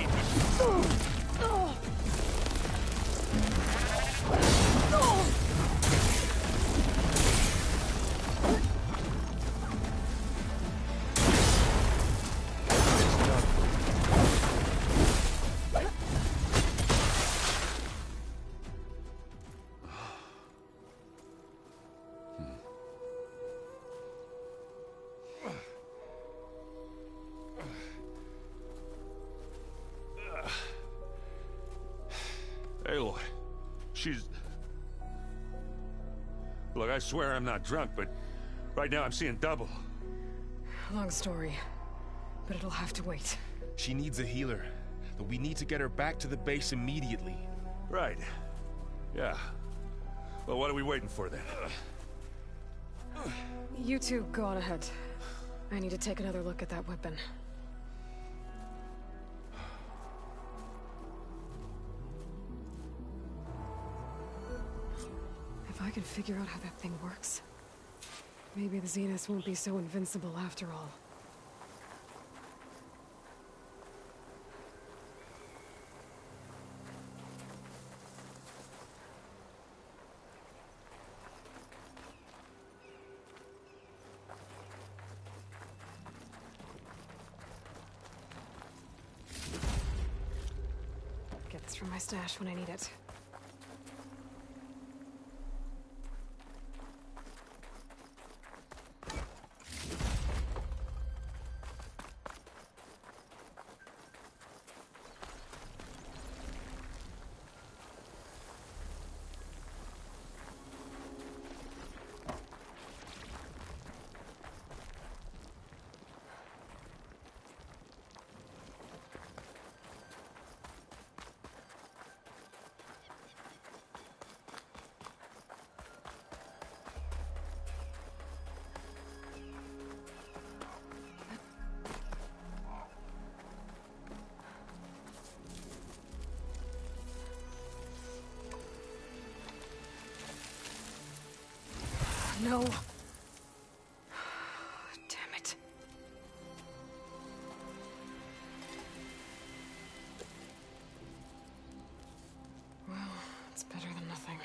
Aloy, she's... Look, I swear I'm not drunk, but right now I'm seeing double. Long story, but it'll have to wait. She needs a healer, but we need to get her back to the base immediately. Right. Yeah. Well, what are we waiting for then? You two go on ahead. I need to take another look at that weapon. If I can figure out how that thing works, maybe the Zeniths won't be so invincible after all. from my stash when I need it. No. Damn it. Well, it's better than nothing.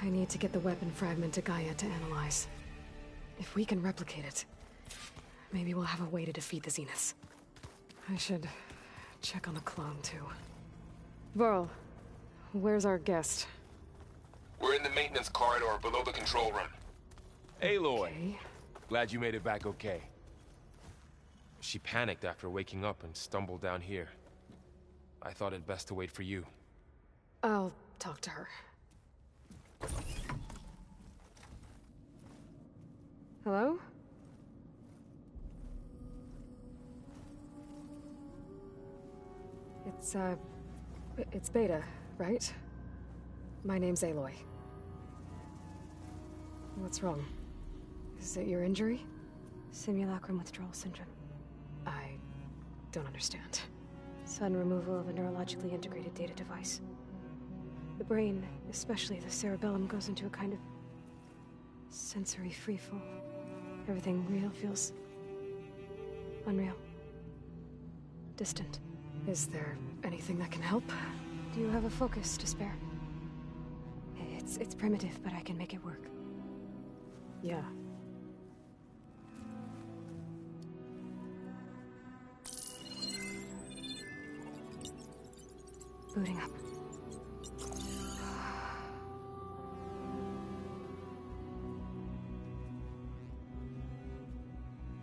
I need to get the weapon fragment to Gaia to analyze. If we can replicate it, maybe we'll have a way to defeat the Zeniths. I should check on the clone, too. Varl, where's our guest? We're in the maintenance corridor below the control room. Aloy! Okay. Glad you made it back okay. She panicked after waking up and stumbled down here. I thought it best to wait for you. I'll talk to her. Hello? It's Beta, right? My name's Aloy. What's wrong? Is it your injury? Simulacrum withdrawal syndrome. I don't understand. Sudden removal of a neurologically integrated data device. The brain, especially the cerebellum, goes into a kind of sensory freefall. Everything real feels unreal. Distant. Is there anything that can help? Do you have a focus to spare? It's primitive, but I can make it work. Yeah. Booting up.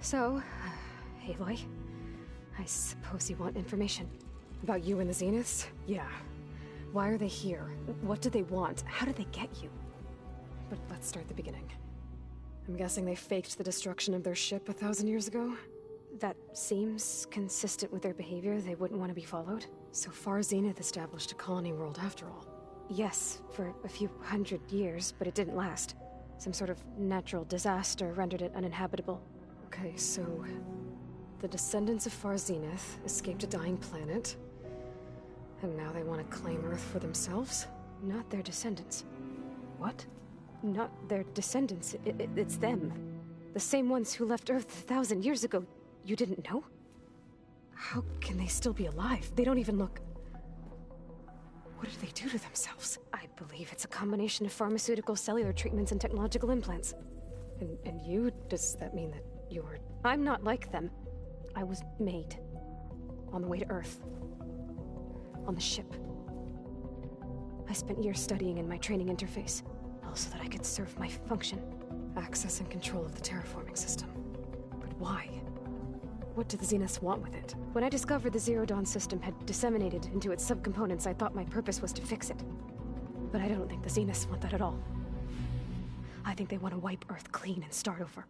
So, Aloy, I suppose you want information. About you and the Zeniths? Yeah. Why are they here? What do they want? How did they get you? But let's start at the beginning. I'm guessing they faked the destruction of their ship 1,000 years ago? That seems consistent with their behavior. They wouldn't want to be followed. So Far Zenith established a colony world after all. Yes, for a few hundred years, but it didn't last. Some sort of natural disaster rendered it uninhabitable. Okay, so the descendants of Far Zenith escaped a dying planet, and now they want to claim Earth for themselves? Not their descendants. What? Not their descendants. It's them. The same ones who left Earth 1,000 years ago. You didn't know? How can they still be alive? They don't even look... What did they do to themselves? I believe it's a combination of pharmaceutical, cellular treatments, and technological implants. And you? Does that mean that you're... I'm not like them. I was made. On the way to Earth. On the ship. I spent years studying in my training interface, all so that I could serve my function. Access and control of the terraforming system. But why? What do the Zeniths want with it? When I discovered the Zero Dawn system had disseminated into its subcomponents, I thought my purpose was to fix it. But I don't think the Zeniths want that at all. I think they want to wipe Earth clean and start over.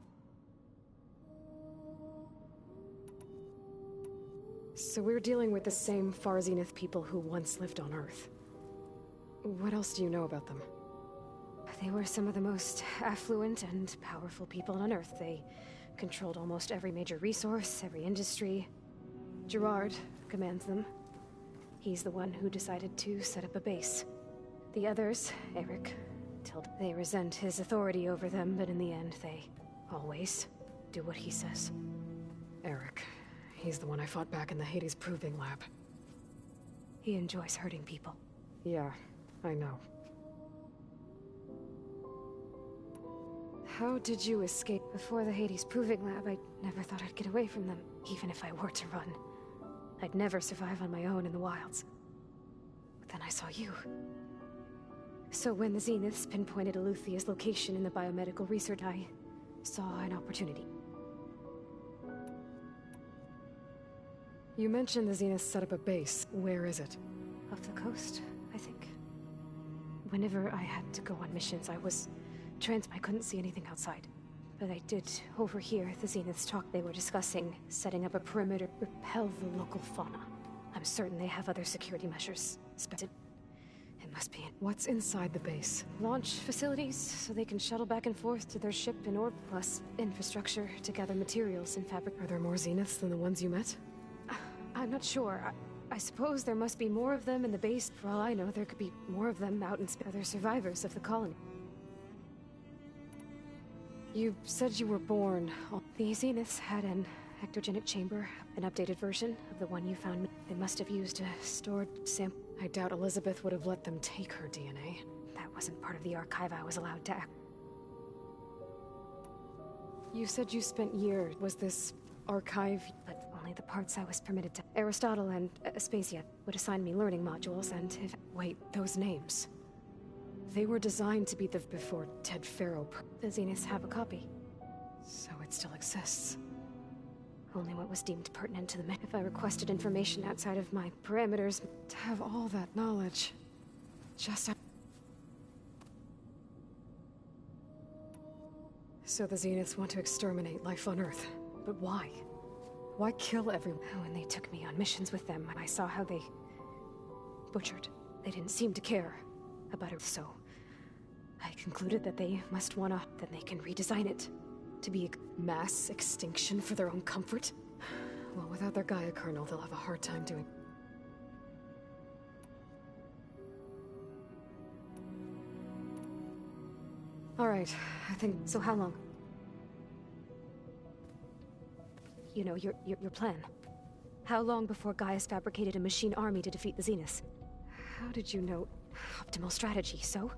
So we're dealing with the same Far Zenith people who once lived on Earth. What else do you know about them? They were some of the most affluent and powerful people on Earth. They controlled almost every major resource, every industry. Gerard commands them. He's the one who decided to set up a base. The others, Eric, they resent his authority over them, but in the end, they always do what he says. Eric. He's the one I fought back in the Hades Proving Lab. He enjoys hurting people. Yeah, I know. How did you escape? Before the Hades Proving Lab, I never thought I'd get away from them, even if I were to run. I'd never survive on my own in the wilds. But then I saw you. So when the Zeniths pinpointed Eluthia's location in the biomedical research, I saw an opportunity. You mentioned the Zeniths set up a base. Where is it? Off the coast, I think. Whenever I had to go on missions, I couldn't see anything outside. But I did overhear the Zeniths talk. They were discussing setting up a perimeter to repel the local fauna. I'm certain they have other security measures. It must be. What's inside the base? Launch facilities, so they can shuttle back and forth to their ship in orbit, plus infrastructure to gather materials and fabric. Are there more Zeniths than the ones you met? I'm not sure. I suppose there must be more of them in the base. For all I know, there could be more of them out in space. Other survivors of the colony. You said you were born. The Zeniths had an ectogenic chamber, an updated version of the one you found. They must have used a stored sample. I doubt Elizabeth would have let them take her DNA. That wasn't part of the archive I was allowed to act. You said you spent years. Was this archive? But only the parts I was permitted to. Aristotle and Aspasia would assign me learning modules, and if... Wait, those names. They were designed to be before Ted Faro. The Zeniths have a copy. So it still exists. Only what was deemed pertinent to the If I requested information outside of my parameters... To have all that knowledge... Just... So the Zeniths want to exterminate life on Earth. But why? Why kill everyone? When they took me on missions with them, I saw how they... butchered. They didn't seem to care about it, so... I concluded that they must wanna... Then they can redesign it. To be mass extinction for their own comfort? Well, without their Gaia kernel, they'll have a hard time doing... Alright, I think... So how long? You know, your plan. How long before Gaius fabricated a machine army to defeat the Zeniths? How did you know? Optimal strategy, so?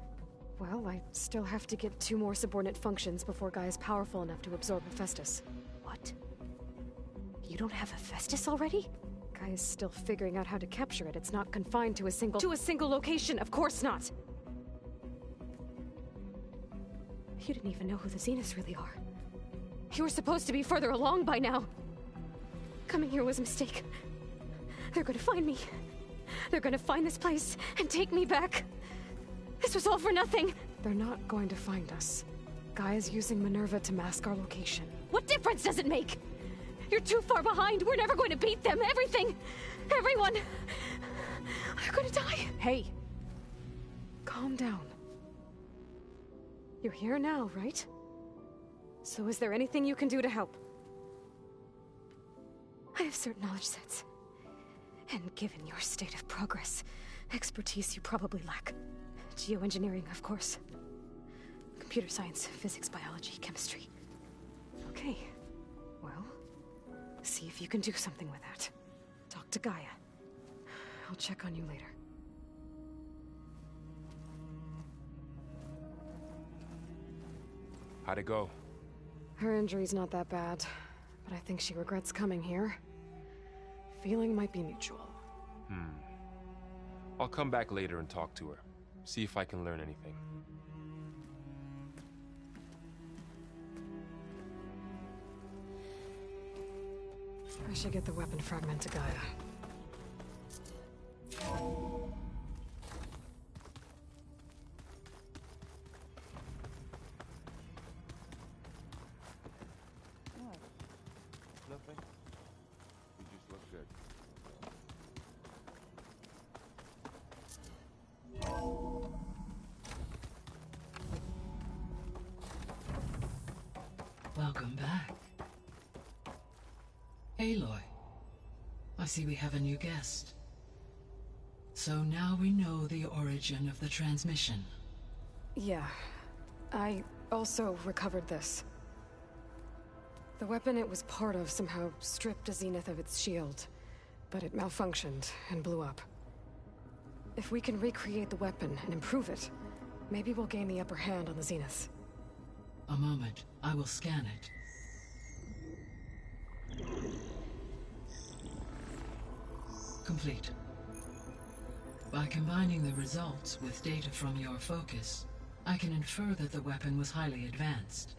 Well, I still have to get 2 more subordinate functions before Gaia's powerful enough to absorb Hephaestus. What? You don't have Hephaestus already? Gaia's still figuring out how to capture it. It's not confined to a single... To a single location, of course not! You didn't even know who the Zeniths really are. You were supposed to be further along by now. Coming here was a mistake. They're gonna find me. They're gonna find this place and take me back. This was all for nothing. They're not going to find us. Gaia's using Minerva to mask our location. What difference does it make? You're too far behind. We're never going to beat them. Everything. Everyone. They're gonna die. Hey. Calm down. You're here now, right? So is there anything you can do to help? I have certain knowledge sets. And given your state of progress, expertise you probably lack. Geoengineering, of course. Computer science, physics, biology, chemistry. Okay. Well, see if you can do something with that. Talk to Gaia. I'll check on you later. How'd it go? Her injury's not that bad, but I think she regrets coming here. Feeling might be mutual. I'll come back later and talk to her. See if I can learn anything. I should get the weapon fragment to Gaia. Nothing. You just look good. Welcome back. Aloy, I see we have a new guest. So now we know the origin of the transmission. Yeah. I also recovered this. The weapon it was part of somehow stripped Zenith of its shield, but it malfunctioned and blew up. If we can recreate the weapon and improve it, maybe we'll gain the upper hand on the Zeniths. A moment. I will scan it. Complete. By combining the results with data from your focus, I can infer that the weapon was highly advanced,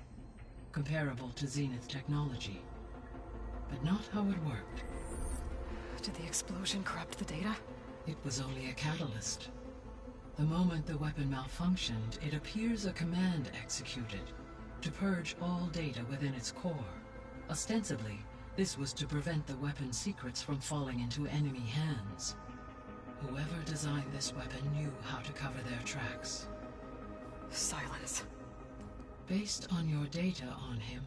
comparable to Zenith technology, but not how it worked. Did the explosion corrupt the data? It was only a catalyst. The moment the weapon malfunctioned, it appears a command executed to purge all data within its core. Ostensibly, this was to prevent the weapon's secrets from falling into enemy hands. Whoever designed this weapon knew how to cover their tracks. Silence. Based on your data on him,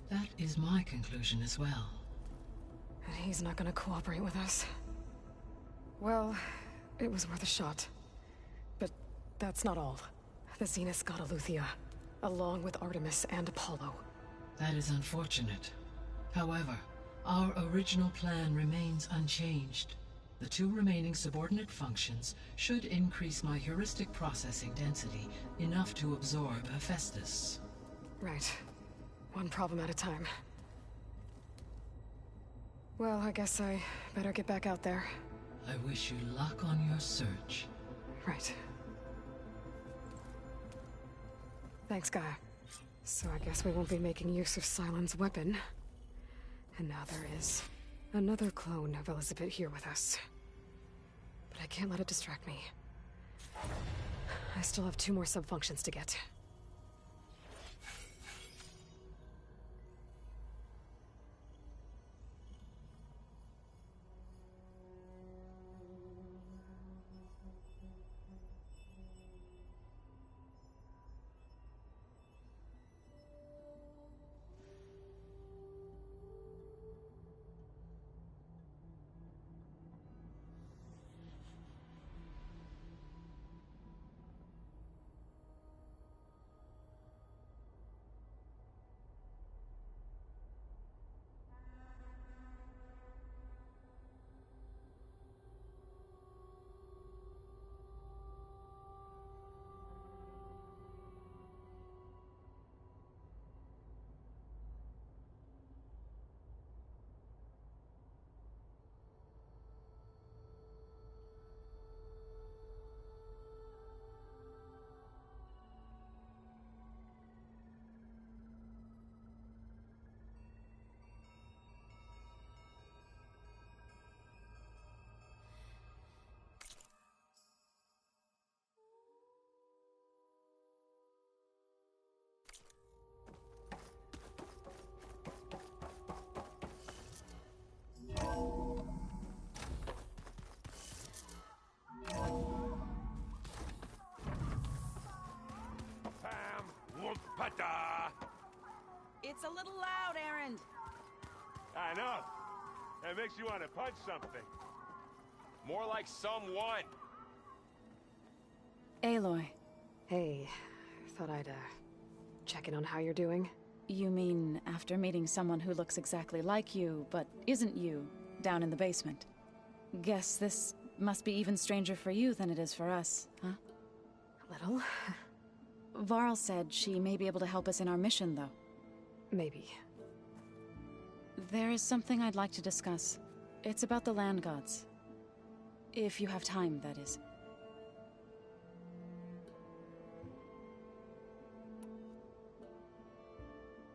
that is my conclusion as well. And he's not gonna cooperate with us. Well, it was worth a shot. But that's not all. The Zeniths got Eleuthia, along with Artemis and Apollo. That is unfortunate. However, our original plan remains unchanged. The 2 remaining subordinate functions should increase my heuristic processing density enough to absorb Hephaestus. Right. One problem at a time. Well, I guess I better get back out there. I wish you luck on your search. Right. Thanks, Gaia. So I guess we won't be making use of Sylens' weapon. And now there is another clone of Elizabeth here with us. But I can't let it distract me. I still have 2 more sub-functions to get. It's a little loud, Erend. I know. That makes you want to punch something. More like someone. Aloy. Hey, thought I'd, check in on how you're doing. You mean after meeting someone who looks exactly like you, but isn't you, down in the basement? Guess this must be even stranger for you than it is for us, huh? A little. Varl said she may be able to help us in our mission, though. Maybe. There is something I'd like to discuss. It's about the land gods. If you have time, that is.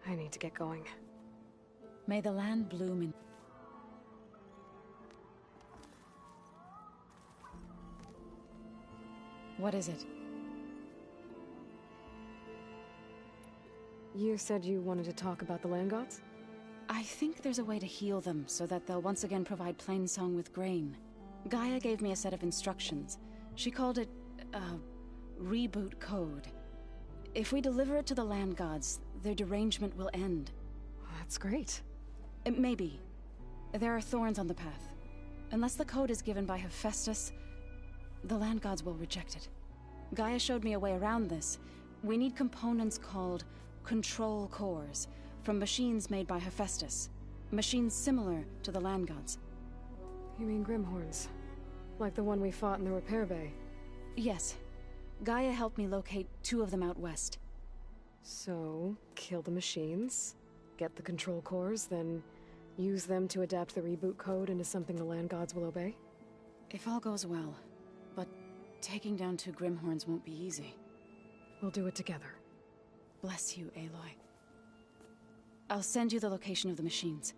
I need to get going. May the land bloom in... What is it? You said you wanted to talk about the land gods? I think there's a way to heal them so that they'll once again provide Plainsong with grain. Gaia gave me a set of instructions. She called it, reboot code. If we deliver it to the land gods, their derangement will end. That's great. Maybe. There are thorns on the path. Unless the code is given by Hephaestus, the land gods will reject it. Gaia showed me a way around this. We need components called control cores from machines made by Hephaestus. Machines similar to the land gods. You mean Grimhorns? Like the one we fought in the repair bay? Yes. Gaia helped me locate 2 of them out west. So, kill the machines, get the control cores, then use them to adapt the reboot code into something the land gods will obey? If all goes well. But taking down 2 Grimhorns won't be easy. We'll do it together. Bless you, Aloy. I'll send you the location of the machines.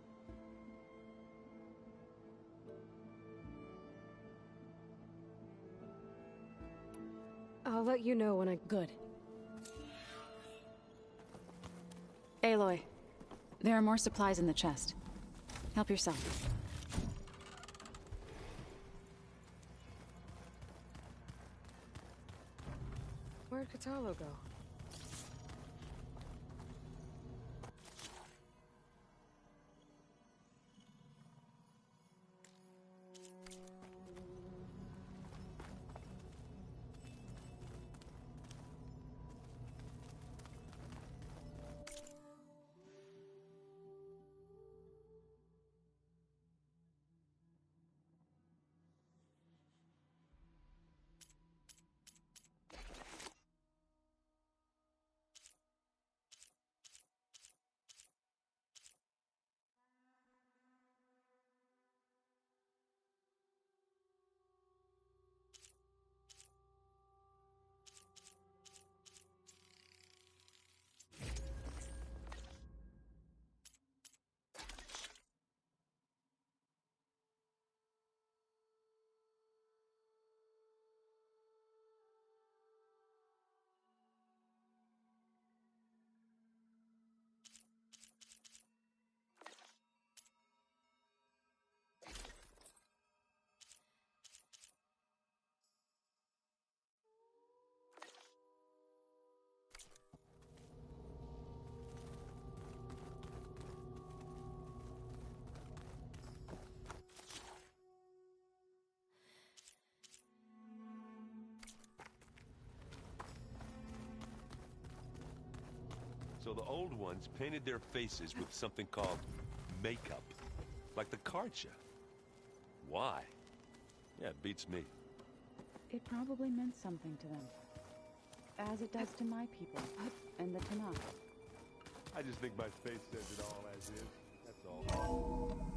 I'll let you know when I... Good. Aloy, there are more supplies in the chest. Help yourself. Where'd Kotallo go? So the old ones painted their faces with something called makeup. Like the Karcha. Why? Yeah, it beats me. It probably meant something to them. As it does to my people, and the Tanakh. I just think my face says it all as is. That's all.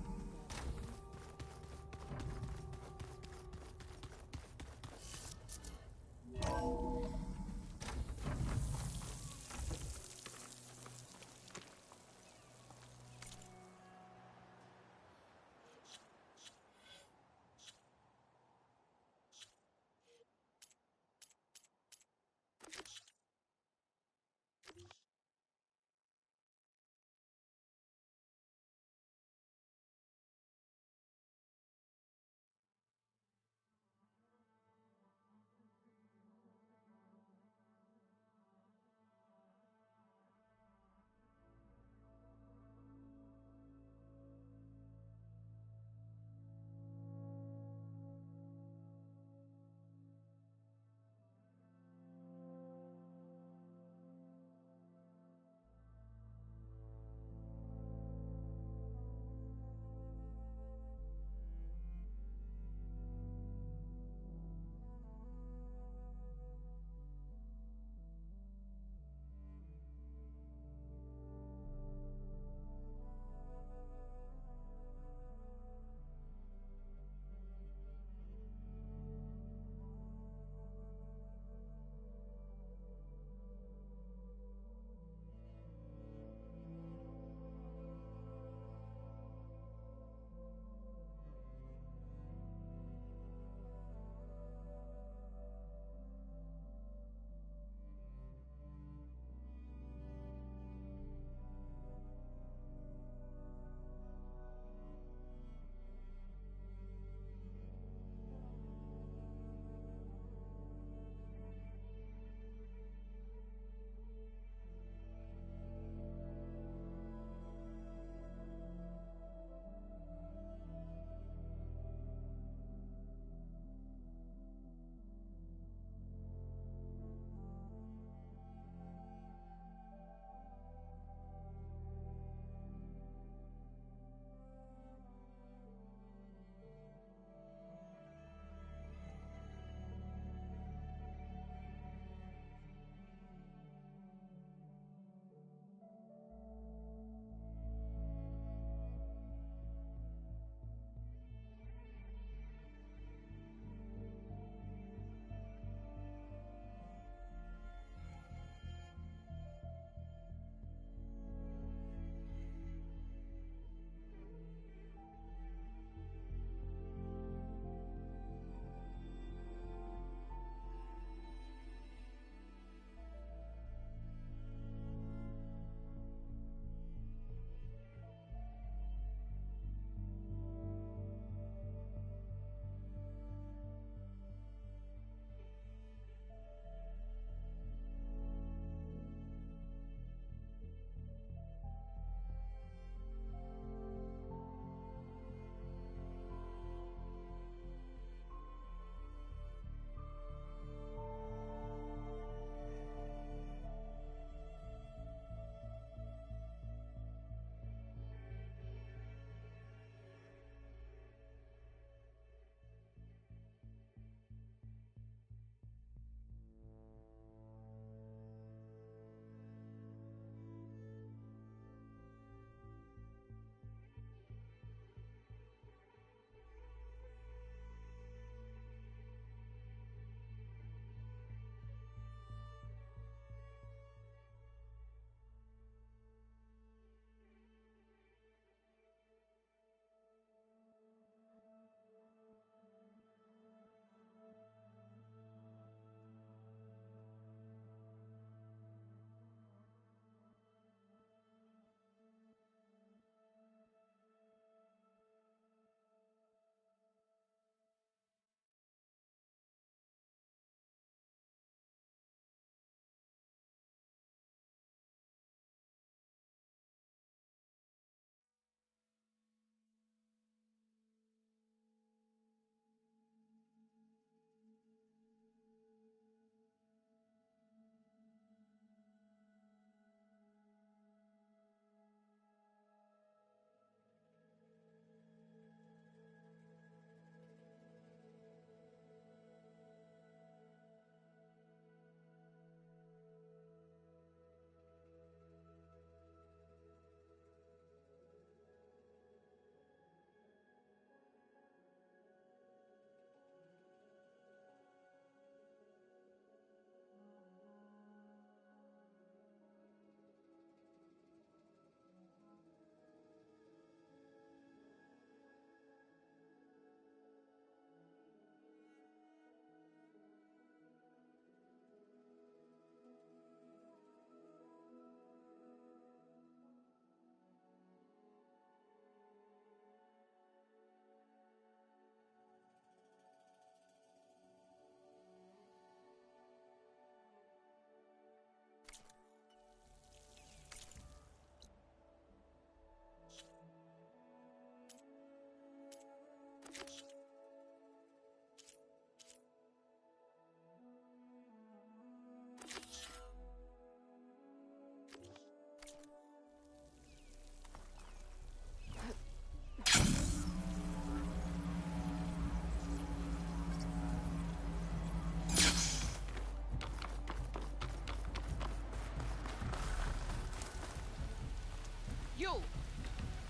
You!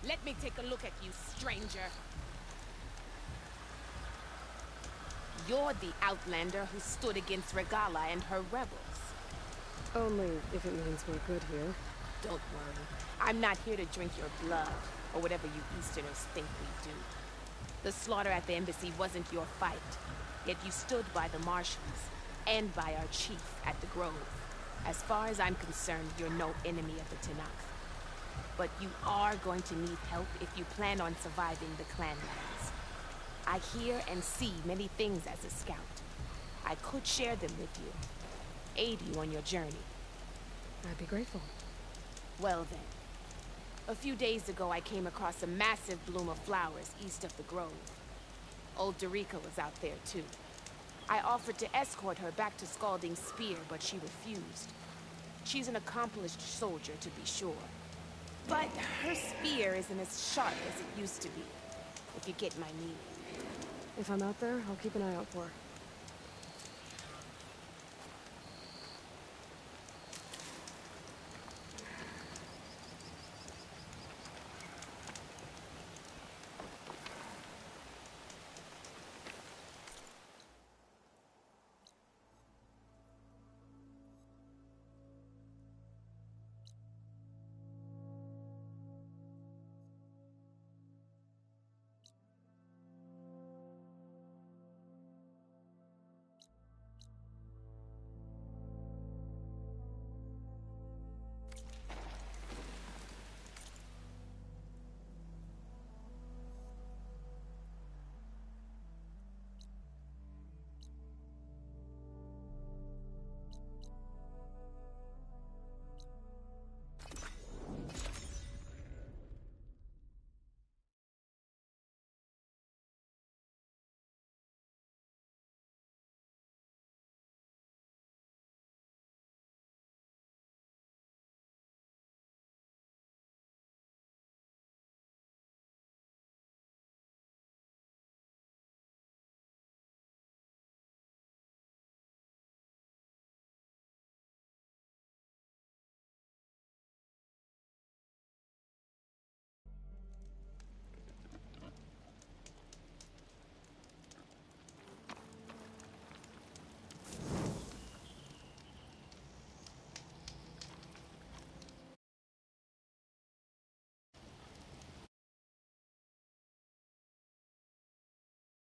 Let me take a look at you, stranger. You're the outlander who stood against Regalla and her rebels. Only if it means we're good here. Don't worry. I'm not here to drink your blood, or whatever you Easterners think we do. The slaughter at the embassy wasn't your fight, yet you stood by the Marshals, and by our chief at the Grove. As far as I'm concerned, you're no enemy of the Tenakth. But you are going to need help if you plan on surviving the Clanlands. I hear and see many things as a scout. I could share them with you, aid you on your journey. I'd be grateful. Well then. A few days ago I came across a massive bloom of flowers east of the Grove. Old Darika was out there too. I offered to escort her back to Scalding Spear, but she refused. She's an accomplished soldier, to be sure. But her spear isn't as sharp as it used to be, if you get my meaning. If I'm out there, I'll keep an eye out for her.